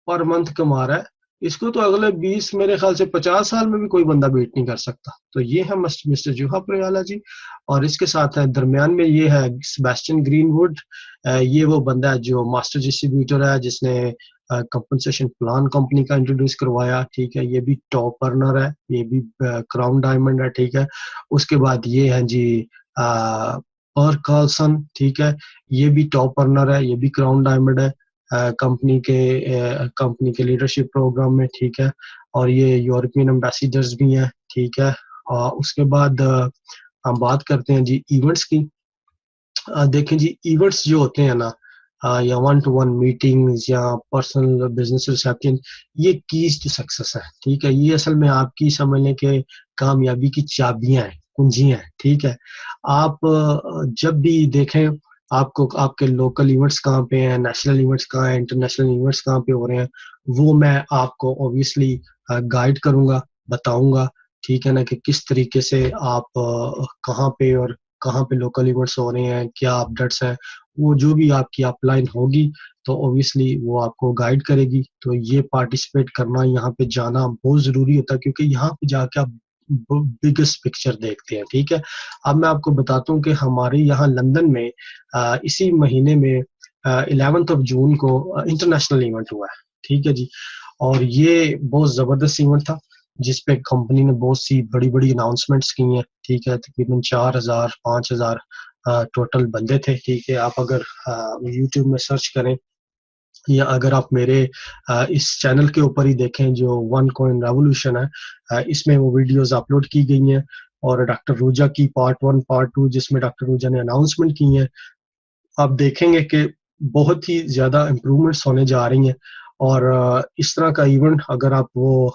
پر منتھ کما رہا ہے، اس کو تو اگلے 20 میرے خیال سے 50 سال میں بھی کوئی بندہ بیٹ نہیں کر سکتا۔ تو یہ ہے مسٹر جوہا پریالا جی۔ اور اس کے ساتھ درمیان میں یہ ہے سیباسٹین گرین ووڈ۔ یہ وہ بندہ ہے جو ماسٹر ڈسٹریبیوٹر ہے، جس نے کمپنسیشن پلان کمپنی کا انٹروڈیوس کروایا، ٹھیک ہے۔ یہ بھی ٹاپ ارنر ہے، یہ بھی کراؤن ڈائمنڈ ہے، ٹھیک ہے۔ اس کے بعد یہ ہے جی پر کارلسن، ٹھیک ہے، یہ بھی ٹاپ ارنر ہے، یہ بھی کراؤن ڈائمنڈ ہے کمپنی کے لیڈرشپ پروگرام میں، ٹھیک ہے۔ اور یہ یورپین امبیسیڈرز بھی ہیں، ٹھیک ہے۔ اس کے بعد ہم بات کرتے ہیں جی ایونٹس کی۔ دیکھیں جی ایونٹس جو ہوتے ہیں نا، یا 1-to-1 میٹنگز یا پرسنل بزنس ریسیپشن، یہ کیز ٹو سکسیس ہے، ٹھیک ہے۔ یہ اصل میں آپ کی سمجھ لیں کہ کامیابی کی چابیاں ہیں، کنجیاں ہیں، ٹھیک ہے۔ آپ جب بھی دیکھیں آپ کے لوکل ایونٹس کہاں پہ ہیں، نیشنل ایونٹس کہاں ہیں، انٹرنیشنل ایونٹس کہاں پہ ہو رہے ہیں، وہ میں آپ کو اوبیسلی گائیڈ کروں گا، بتاؤں گا، ٹھیک ہے نا، کہ کس طریقے سے آپ کہاں پہ لوکل ایونٹس ہو رہے ہیں، کیا اپڈیٹس ہیں۔ وہ جو بھی آپ کی اپ لائن ہوگی تو اوبیسلی وہ آپ کو گائیڈ کرے گی۔ تو یہ پارٹیسپیٹ کرنا، یہاں پہ جانا بہت ضروری ہوتا ہے، کیونکہ یہاں پہ جا کے آپ بگیسٹ پکچر دیکھتے ہیں، ٹھیک ہے۔ اب میں آپ کو بتاتا ہوں کہ ہمارے یہاں لندن میں اسی مہینے میں 11 جون کو انٹرنیشنل ایونٹ ہوا ہے، ٹھیک ہے جی۔ اور یہ بہت زبردست ایونٹ تھا، جس پہ کمپنی نے بہت سی بڑی بڑی اناؤنسمنٹس کی ہیں، ٹھیک ہے۔ تقریباً 4,000-5,000 ٹوٹل بندے تھے، ٹھیک ہے۔ آپ اگر یوٹیوب میں سرچ کریں، یا اگر آپ میرے اس چینل کے اوپر ہی دیکھیں جو ون کوائن ریولوشن ہے، اس میں وہ ویڈیوز اپلوڈ کی گئی ہیں، اور ڈاکٹر روجا کی پارٹ 1 پارٹ 2 جس میں ڈاکٹر روجا نے اناؤنسمنٹ کی ہیں، آپ دیکھیں گے کہ بہت ہی زیادہ امپرومنٹس ہونے جا رہی ہیں. اور اس طرح کا ایونٹ اگر آپ وہ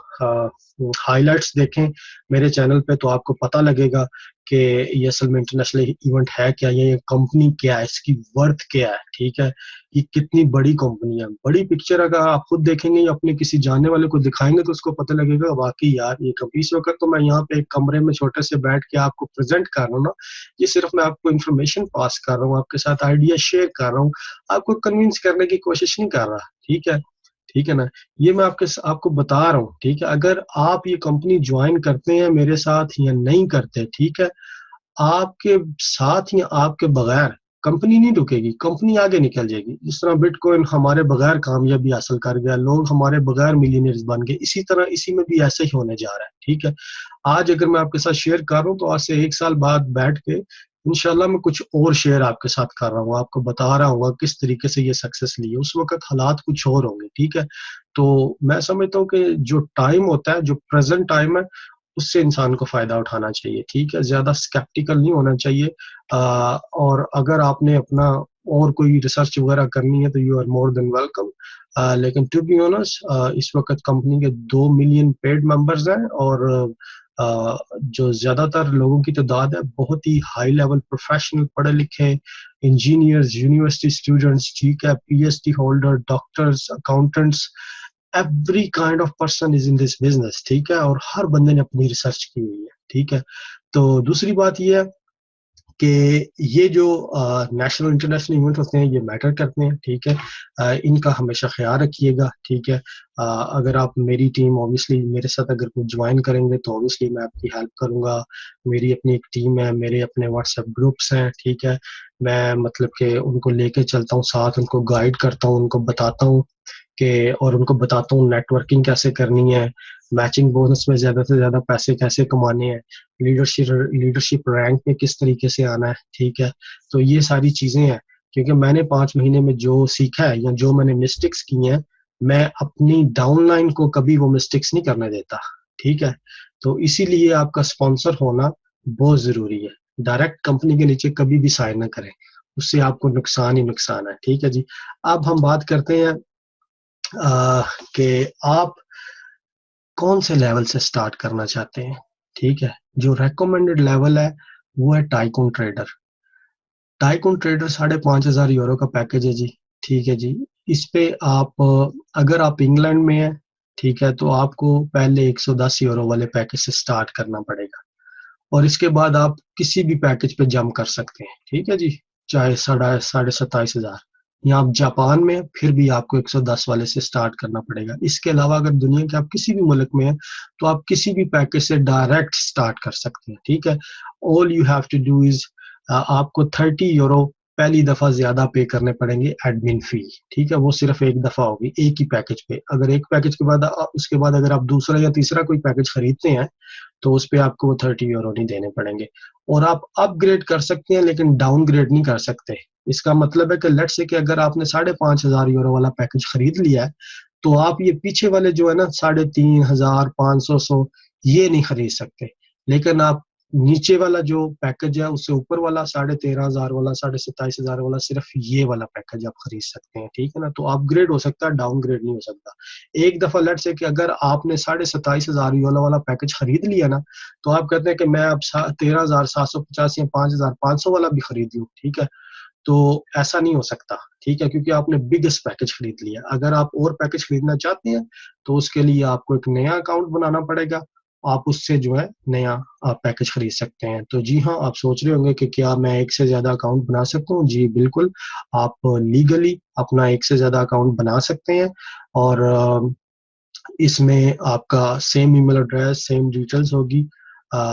ہائی لائٹس دیکھیں میرے چینل پہ تو آپ کو پتہ لگے گا کہ یہ اصل میں انٹرنیشنل ایونٹ ہے کیا، یہ کمپنی کیا ہے، اس کی ورتھ کیا ہے. ٹھیک ہے، یہ کتنی بڑی کمپنی ہے. بڑی پکچر اگر آپ خود دیکھیں گے یا اپنے کسی جاننے والے کو دکھائیں گے تو اس کو پتہ لگے گا واقعی یار یہ کمپنی. اس وقت تو میں یہاں پہ ایک کمرے میں چھوٹے سے بیٹھ کے آپ کو پریزنٹ کر رہا ہوں نا، یہ صرف میں آپ کو انفارمیشن پاس کر رہا ہوں، آپ کے ساتھ آئیڈیا شیئر کر رہا ہوں، آپ کو کنوینس کرنے کی کوشش نہیں کر رہا. ٹھیک ہے، ٹھیک ہے نا، یہ میں آپ کو بتا رہا ہوں. ٹھیک ہے، اگر آپ یہ کمپنی جوائن کرتے ہیں میرے ساتھ یا نہیں کرتے، ٹھیک ہے، آپ کے ساتھ یا آپ کے بغیر کمپنی نہیں رکے گی، کمپنی آگے نکل جائے گی. جس طرح بٹ کوئن ہمارے بغیر کامیابی حاصل کر گیا، لوگ ہمارے بغیر ملینئرز بن گئے، اسی طرح اسی میں بھی ایسے ہی ہونے جا رہا ہے. ٹھیک ہے، آج اگر میں آپ کے ساتھ شیئر کر رہا ہوں تو آج سے 1 سال بعد بیٹھ کے انشاءاللہ میں کچھ اور شیئر آپ کے ساتھ کر رہا ہوں، آپ کو بتا رہا ہوں کس طریقے سے یہ سکسیس لی ہے. اس وقت حالات کچھ اور ہوں گے. ٹھیک ہے، تو میں سمجھتا ہوں کہ جو ٹائم ہوتا ہے، جو پریزنٹ ٹائم ہے، اس سے انسان کو فائدہ اٹھانا چاہیے. ٹھیک ہے، زیادہ اسکیپٹیکل نہیں ہونا چاہیے. اور اگر آپ نے اپنا اور کوئی ریسرچ وغیرہ کرنی ہے تو you are more than welcome. لیکن ٹو بی آنسٹ اس وقت کمپنی کے 2 ملین پیڈ ممبرز ہیں، اور جو زیادہ تر لوگوں کی تعداد ہے بہت ہی ہائی لیول پروفیشنل پڑھے لکھے انجینئرز، یونیورسٹی اسٹوڈنٹس، ٹھیک ہے، P H D holder, doctors, accountants, every kind of person is in this business. ٹھیک ہے، اور ہر بندے نے اپنی ریسرچ کی ہوئی ہے. ٹھیک ہے، تو دوسری بات یہ ہے کہ یہ جو نیشنل انٹرنیشنل ایونٹ ہوتے ہیں یہ میٹر کرتے ہیں. ٹھیک ہے، ان کا ہمیشہ خیال رکھیے گا. ٹھیک ہے، اگر آپ میری ٹیم اوبیسلی میرے ساتھ اگر کوئی جوائن کریں گے تو اوبیسلی میں آپ کی ہیلپ کروں گا. میری اپنی ایک ٹیم ہے، میرے اپنے واٹس ایپ گروپس ہیں. ٹھیک ہے، میں مطلب کہ ان کو لے کے چلتا ہوں ساتھ، ان کو گائیڈ کرتا ہوں، ان کو بتاتا ہوں اور ان کو بتاتا ہوں نیٹ ورکنگ کیسے کرنی ہے، میچنگ بونس میں زیادہ سے زیادہ پیسے کیسے کمانے ہیں، لیڈرشپ رینک میں کس طریقے سے آنا ہے. ٹھیک ہے، تو یہ ساری چیزیں ہیں کیونکہ میں نے 5 مہینے میں جو سیکھا ہے یا جو میں نے مسٹیکس کی ہیں میں اپنی ڈاؤن لائن کو کبھی وہ مسٹیکس نہیں کرنے دیتا. ٹھیک ہے، تو اسی لیے آپ کا اسپانسر ہونا بہت ضروری ہے. ڈائریکٹ کمپنی کے نیچے کبھی بھی سائن نہ کریں، اس سے آپ کو نقصان ہی نقصان ہے. ٹھیک ہے جی، اب ہم بات کرتے ہیں کہ آپ کون سے لیول سے سٹارٹ کرنا چاہتے ہیں. ٹھیک ہے، جو ریکمینڈڈ لیول ہے وہ ہے tycoon trader. Tycoon trader 5,500 euro کا پیکج ہے جی. ٹھیک ہے جی، اس پہ آپ اگر آپ انگلینڈ میں ہیں، ٹھیک ہے، تو آپ کو پہلے 110 یورو والے پیکج سے سٹارٹ کرنا پڑے گا، اور اس کے بعد آپ کسی بھی پیکج پہ جمپ کر سکتے ہیں. ٹھیک ہے جی، چاہے 27,500 یا آپ جاپان میں پھر بھی آپ کو 110 والے سے سٹارٹ کرنا پڑے گا. اس کے علاوہ اگر دنیا کے آپ کسی بھی ملک میں ہیں تو آپ کسی بھی پیکج سے ڈائریکٹ سٹارٹ کر سکتے ہیں. ٹھیک ہے، all you have to do is آپ کو 30 یورو پہلی دفعہ زیادہ پے کرنے پڑیں گے ایڈمن فی. ٹھیک ہے، وہ صرف ایک دفعہ ہوگی ایک ہی پیکج پہ. اگر ایک پیکج کے بعد اس کے بعد اگر آپ دوسرا یا تیسرا کوئی پیکج خریدتے ہیں تو اس پہ آپ کو وہ 30 یورو نہیں دینے پڑیں گے، اور آپ اپ گریڈ کر سکتے ہیں لیکن ڈاؤن گریڈ نہیں کر سکتے. اس کا مطلب ہے کہ لیٹ سے کہ اگر آپ نے 5,500 یورو والا پیکج خرید لیا ہے تو آپ یہ پیچھے والے جو ہے نا 3,500 500 یہ نہیں خرید سکتے. لیکن آپ نیچے والا جو پیکج ہے اس سے اوپر والا 13,500 والا 27,500 والا صرف یہ والا پیکج آپ خرید سکتے ہیں. ٹھیک ہے نا، تو اپ گریڈ ہو سکتا ہے، ڈاؤن گریڈ نہیں ہو سکتا. ایک دفعہ لیٹ سے کہ اگر آپ نے 27,500 یورو والا پیکج خرید لیا نا تو آپ کہتے ہیں کہ میں اب 13,750 یا 5,500 والا بھی خرید لوں. ٹھیک ہے، تو ایسا نہیں ہو سکتا. ٹھیک ہے، کیونکہ آپ نے بگیسٹ پیکج خرید لیا. اگر آپ اور پیکج خریدنا چاہتے ہیں تو اس کے لیے آپ کو ایک نیا اکاؤنٹ بنانا پڑے گا، آپ اس سے جو ہے نیا پیکج خرید سکتے ہیں. تو جی ہاں، آپ سوچ رہے ہوں گے کہ کیا میں ایک سے زیادہ اکاؤنٹ بنا سکتا ہوں؟ جی بالکل، آپ لیگلی اپنا ایک سے زیادہ اکاؤنٹ بنا سکتے ہیں، اور اس میں آپ کا سیم ای میل ایڈریس، سیم ڈیٹیلز ہوگی،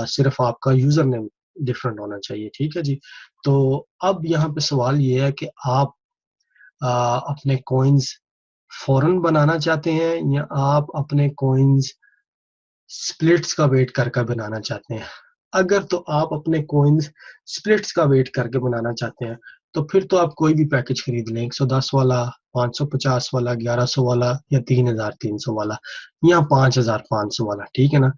صرف آپ کا یوزر نیم ڈفرینٹ ہونا چاہیے. ٹھیک ہے جی، تو اب یہاں پہ سوال یہ ہے کہ آپ اپنے کوئنز فوراً بنانا چاہتے ہیں یا آپ اپنے کوئنز سپلٹس کا ویٹ کر کے بنانا چاہتے ہیں. اگر تو آپ اپنے کوئنز سپلٹس کا ویٹ کر کے بنانا چاہتے ہیں تو پھر تو آپ کوئی بھی پیکج خرید لیں، 110 والا، 550 والا، 1100 والا، یا 3,300 والا، یا 5,500 والا. ٹھیک ہے نا،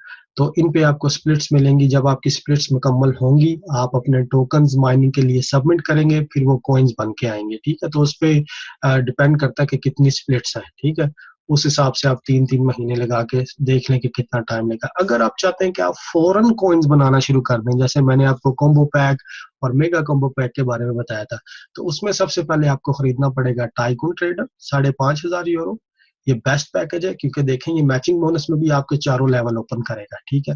تو ان پہ آپ کو سپلٹس ملیں گی. جب آپ کی سپلٹس مکمل ہوں گی آپ اپنے ٹوکنز مائننگ کے لیے سبمٹ کریں گے, پھر وہ کوئنز بن کے آئیں گے. ٹھیک ہے, تو اس پہ ڈپینڈ کرتا ہے کہ کتنی سپلٹس ہیں. ٹھیک ہے, اس حساب سے آپ 3 مہینے لگا کے دیکھ لیں کہ کتنا ٹائم لگا. اگر آپ چاہتے ہیں کہ آپ فوراً کوئنز بنانا شروع کر دیں, جیسے میں نے آپ کو کومبو پیک اور میگا کومبو پیک کے بارے میں بتایا تھا, تو اس میں سب سے پہلے آپ کو خریدنا پڑے گا ٹائکون ٹریڈر 5,500 یورو. یہ بیسٹ پیکج ہے کیونکہ دیکھیں یہ میچنگ بونس میں بھی آپ کے چاروں لیول اوپن کرے گا. ٹھیک ہے,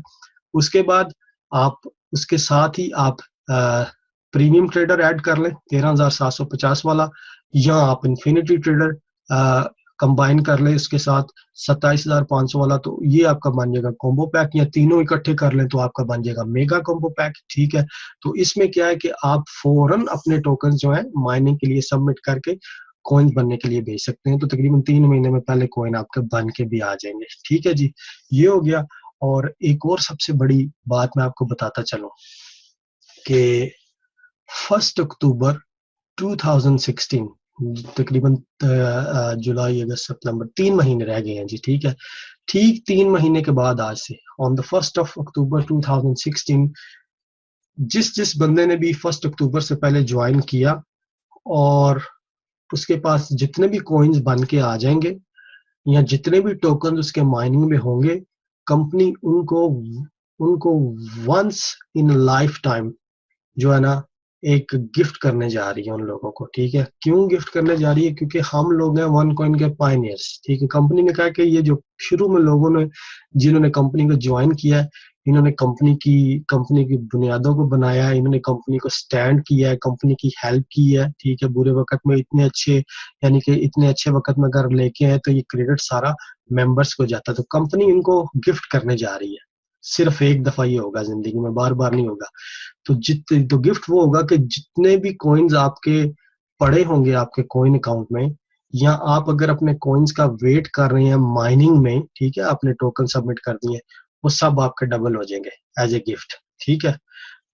اس کے بعد آپ اس کے ساتھ ہی آپ پریمیم ٹریڈر ایڈ کر لیں 13,750 والا, یا آپ انفینٹی ٹریڈر کمبائن کر لیں اس کے ساتھ 27,500 والا. تو یہ آپ کا بن جائے گا کومبو پیک, یا تینوں اکٹھے کر لیں تو آپ کا بن جائے گا میگا کومبو پیک. ٹھیک ہے, تو اس میں کیا ہے کہ آپ فوراً اپنے ٹوکنز جو ہیں مائننگ کے لیے سبمٹ کر کے کوئنز بننے کے لیے بھیج سکتے ہیں. تو تقریباً 3 مہینے میں پہلے کوئن آپ کے بن کے بھی آ جائیں گے. ٹھیک ہے جی, یہ ہو گیا. اور ایک اور سب سے بڑی بات میں آپ کو بتاتا چلوں کہ 1 اکتوبر 2016 تقریباً جولائی اگست سپتمبر 3 مہینے رہ گئے ہیں جی. ٹھیک ہے, ٹھیک 3 مہینے کے بعد آج سے آن دا 1 اکتوبر 2016 جس بندے نے بھی 1 اکتوبر سے پہلے جوائن کیا اور اس کے پاس جتنے بھی کوئنز بن کے آ جائیں گے یا جتنے بھی ٹوکنز اس کے مائننگ میں ہوں گے, کمپنی ان کو ونس ان لائف ٹائم جو ہے نا ایک گفٹ کرنے جا رہی ہے ان لوگوں کو. ٹھیک ہے, کیوں گفٹ کرنے جا رہی ہے؟ کیونکہ ہم لوگ ہیں ون کوئن کے پائنیئرز. ٹھیک ہے, کمپنی نے کہا کہ یہ جو شروع میں لوگوں نے جنہوں نے کمپنی کو جوائن کیا ہے, انہوں نے کمپنی کی بنیادوں کو بنایا ہے, انہوں نے کمپنی کو سٹینڈ کیا ہے, کمپنی کی ہیلپ کی ہے. ٹھیک ہے, برے وقت میں اتنے اچھے وقت میں اگر لے کے آئے تو یہ کریڈٹ سارا ممبرس کو جاتا ہے. تو کمپنی ان کو گفٹ کرنے جا رہی ہے. صرف ایک دفعہ یہ ہوگا زندگی میں, بار بار نہیں ہوگا. تو گفٹ وہ ہوگا کہ جتنے بھی کوئنز آپ کے پڑے ہوں گے آپ کے کوئن اکاؤنٹ میں, یا آپ اگر اپنے کوئنز کا ویٹ کر رہے ہیں مائننگ میں, ٹھیک ہے, آپ نے ٹوکن سبمٹ کر دیے, وہ سب آپ کے ڈبل ہو جائیں گے ایز اے گفٹ. ٹھیک ہے,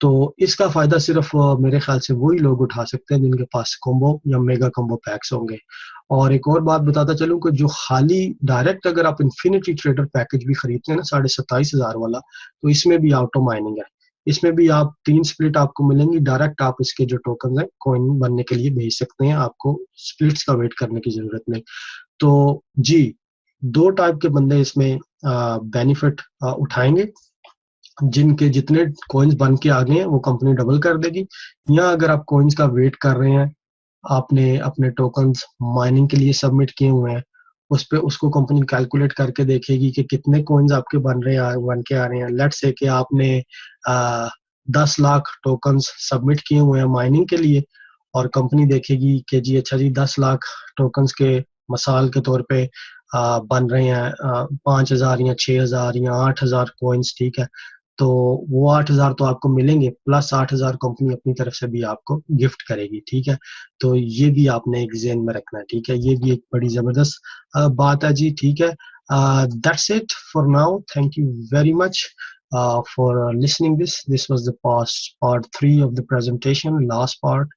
تو اس کا فائدہ صرف میرے خیال سے وہی لوگ اٹھا سکتے ہیں جن کے پاس کومبو یا میگا کومبو پیکس ہوں گے. اور ایک اور بات بتاتا چلوں کہ جو خالی ڈائریکٹ اگر آپ انفینٹی ٹریڈر پیکج بھی خریدتے ہیں نا 27,500 والا, تو اس میں بھی آٹو مائننگ ہے. اس میں بھی آپ 3 سپلٹ آپ کو ملیں گی. ڈائریکٹ آپ اس کے جو ٹوکنز ہیں کوئن بننے کے لیے بھیج سکتے ہیں, آپ کو سپلٹس کا ویٹ کرنے کی ضرورت نہیں. تو جی 2 ٹائپ کے بندے اس میں بینیفٹ اٹھائیں گے. جن کے جتنے کوئنز بن کے آ گئے ہیں وہ کمپنی ڈبل کر دے گی, یا اگر آپ کوئنز کا ویٹ کر رہے ہیں, آپ نے اپنے ٹوکنز مائننگ کے لیے سبمٹ کیے ہوئے ہیں, اس کو کمپنی کیلکولیٹ کر کے دیکھے گی کہ کتنے کوئنز آپ کے بن کے آ رہے ہیں. لیٹ سے کہ آپ نے 10 لاکھ ٹوکنز سبمٹ کیے ہوئے ہیں مائننگ کے لیے, اور کمپنی دیکھے گی کہ جی اچھا جی 10 لاکھ ٹوکنز کے مثال کے طور پہ بن رہے ہیں 5,000 یا 6,000 یا 8,000 کوئنز. ٹھیک ہے, تو وہ 8,000 تو آپ کو ملیں گے, پلس 8,000 کمپنی اپنی طرف سے بھی آپ کو گفٹ کرے گی. ٹھیک ہے, تو یہ بھی آپ نے ایک ذہن میں رکھنا ہے. ٹھیک ہے, یہ بھی ایک بڑی زبردست بات ہے جی. ٹھیک ہے, that's it for now. Thank you very much for listening this was the part 3 of the presentation, last part.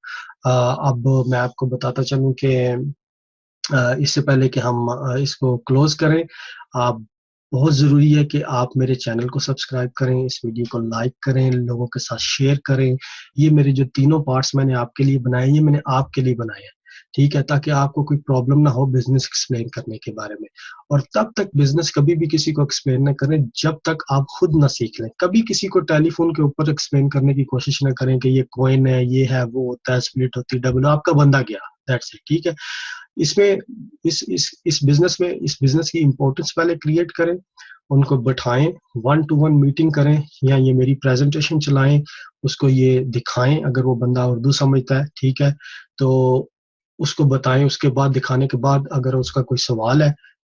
اب میں آپ کو بتاتا چلوں کہ اس سے پہلے کہ ہم اس کو کلوز کریں, آپ بہت ضروری ہے کہ آپ میرے چینل کو سبسکرائب کریں, اس ویڈیو کو لائک کریں, لوگوں کے ساتھ شیئر کریں. یہ میرے جو تینوں پارٹس میں نے آپ کے لیے بنائے, یہ میں نے آپ کے لیے بنائے ہیں. ٹھیک ہے, تاکہ آپ کو کوئی پرابلم نہ ہو بزنس ایکسپلین کرنے کے بارے میں. اور تب تک بزنس کبھی بھی کسی کو ایکسپلین نہ کریں جب تک آپ خود نہ سیکھ لیں. کبھی کسی کو ٹیلی فون کے اوپر ایکسپلین کرنے کی کوشش نہ کریں کہ یہ کوئن ہے, یہ ہے, وہ ہوتا ہے, سپلٹ ہوتی ہے, ڈبل, آپ کا بندہ گیا, دیٹس اٹ. ٹھیک ہے, اس میں اس بزنس کی امپورٹنس پہلے کریٹ کریں, ان کو بٹھائیں, 1-to-1 میٹنگ کریں, یا یہ میری پریزنٹیشن چلائیں, اس کو یہ دکھائیں. اگر وہ بندہ اردو سمجھتا ہے, ٹھیک ہے, تو اس کو بتائیں. اس کے بعد دکھانے کے بعد اگر اس کا کوئی سوال ہے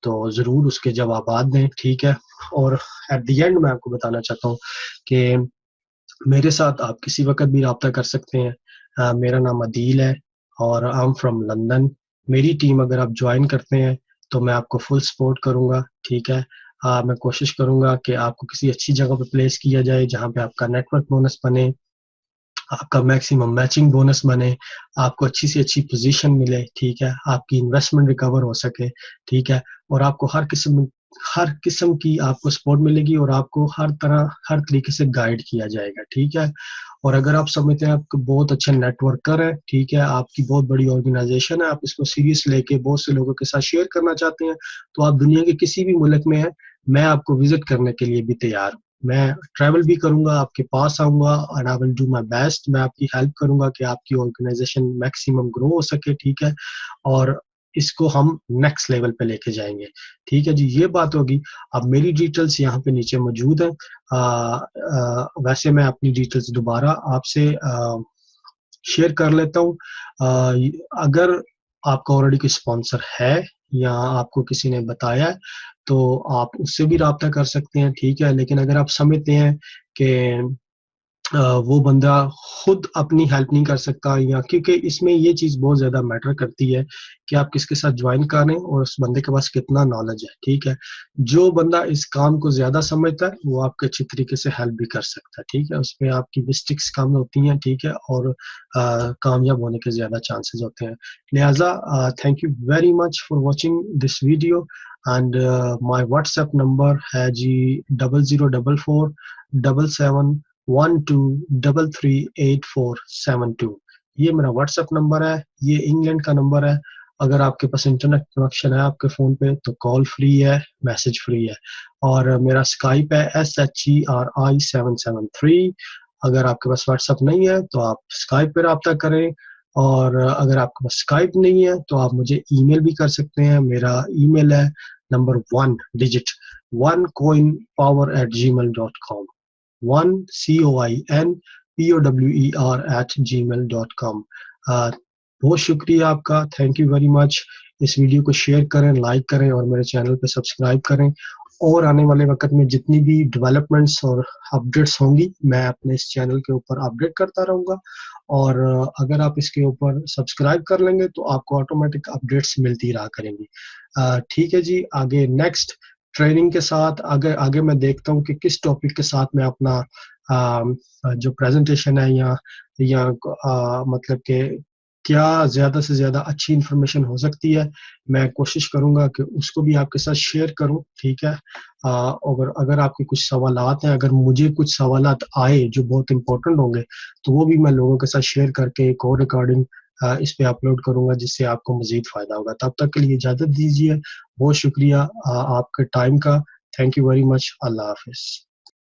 تو ضرور اس کے جوابات دیں. ٹھیک ہے, اور ایٹ دی اینڈ میں آپ کو بتانا چاہتا ہوں کہ میرے ساتھ آپ کسی وقت بھی رابطہ کر سکتے ہیں. میرا نام عدیل ہے اور آئی ایم فرام لندن. میری ٹیم اگر آپ جوائن کرتے ہیں تو میں آپ کو فل سپورٹ کروں گا. ٹھیک ہے, میں کوشش کروں گا کہ آپ کو کسی اچھی جگہ پہ پلیس کیا جائے جہاں پہ آپ کا نیٹ ورک بونس بنے, آپ کا میکسیمم میچنگ بونس بنے, آپ کو اچھی سے اچھی پوزیشن ملے. ٹھیک ہے, آپ کی انویسٹمنٹ ریکور ہو سکے. ٹھیک ہے, اور آپ کو ہر قسم ہر قسم کی آپ کو سپورٹ ملے گی اور آپ کو ہر طریقے سے گائیڈ کیا جائے گا، ٹھیک ہے. اور اگر آپ سمجھتے ہیں آپ کو بہت اچھا نیٹ ورکر ہے، ٹھیک ہے، آپ کی بہت بڑی آرگنائزیشن ہے، آپ اس کو سیریس لے کے بہت سے لوگوں کے ساتھ شیئر کرنا چاہتے ہیں، تو آپ دنیا کے کسی بھی ملک میں ہیں، میں آپ کو وزٹ کرنے کے لیے بھی تیار ہوں. میں ٹریول بھی کروں گا، آپ کے پاس آؤں گا، and I will do my best. میں آپ کی ہیلپ کروں گا کہ آپ کی آرگنائزیشن میکسیمم گرو ہو سکے، ٹھیک ہے، اور اس کو ہم نیکسٹ لیول پہ لے کے جائیں گے، ٹھیک ہے جی. یہ بات ہوگی. اب میری ڈیٹیلز یہاں پہ نیچے موجود ہیں. ویسے میں اپنی ڈیٹیلز دوبارہ آپ سے شیئر کر لیتا ہوں. اگر آپ کا آلریڈی کوئی اسپانسر ہے یا آپ کو کسی نے بتایا ہے تو آپ اس سے بھی رابطہ کر سکتے ہیں، ٹھیک ہے. لیکن اگر آپ سمجھتے ہیں کہ وہ بندہ خود اپنی ہیلپ نہیں کر سکتا، یا کیونکہ اس میں یہ چیز بہت زیادہ میٹر کرتی ہے کہ آپ کس کے ساتھ جوائن کریں اور اس بندے کے پاس کتنا نالج ہے، ٹھیک ہے. جو بندہ اس کام کو زیادہ سمجھتا ہے وہ آپ کو اچھی طریقے سے ہیلپ بھی کر سکتا ہے، ٹھیک ہے. اس میں آپ کی مسٹیکس کم ہوتی ہیں، ٹھیک ہے، اور کامیاب ہونے کے زیادہ چانسز ہوتے ہیں. لہٰذا thank you very much for watching this video. And my what's app number ہے جی 00447712338472. یہ میرا واٹس ایپ نمبر ہے، یہ انگلینڈ کا نمبر ہے. اگر آپ کے پاس انٹرنیٹ کنیکشن ہے آپ کے فون پہ تو کال فری ہے، میسج فری ہے. اور میرا اسکائپ ہے SHERI773. اگر آپ کے پاس واٹس ایپ نہیں ہے تو آپ اسکائپ پہ رابطہ کریں، اور اگر آپ کے پاس اسکائپ نہیں ہے تو آپ مجھے ای میل بھی کر سکتے ہیں. میرا ای میل ہے نمبر 1 ڈیجٹ 1coinpower@gmail.com 1coinpower@gmail.com. بہت شکریہ آپ کا، تھینک یو ویری مچ. اس ویڈیو کو شیئر کریں، لائک کریں اور میرے چینل پہ سبسکرائب کریں. اور آنے والے وقت میں جتنی بھی ڈیولپمنٹس اور اپڈیٹس ہوں گی میں اپنے اس چینل کے اوپر اپڈیٹ کرتا رہوں گا. اور اگر آپ اس کے اوپر سبسکرائب کر لیں گے تو آپ کو آٹومیٹک اپڈیٹس ملتی رہا کریں گی. ٹھیک ہے جی. آگے نیکسٹ ٹریننگ کے ساتھ آگے میں دیکھتا ہوں کہ کس ٹاپک کے ساتھ میں اپنا جو پریزنٹیشن ہے یا مطلب کہ کیا زیادہ سے زیادہ اچھی انفارمیشن ہو سکتی ہے، میں کوشش کروں گا کہ اس کو بھی آپ کے ساتھ شیئر کروں، ٹھیک ہے. اگر آپ کے کچھ سوالات ہیں، اگر مجھے کچھ سوالات آئے جو بہت امپورٹنٹ ہوں گے تو وہ بھی میں لوگوں کے ساتھ شیئر کر کے ایک اور ریکارڈنگ اس پہ اپلوڈ کروں گا، جس سے آپ کو مزید فائدہ ہوگا. تب تک کے لیے اجازت دیجیے. بہت شکریہ آپ کے ٹائم کا. Thank you very much. اللہ حافظ.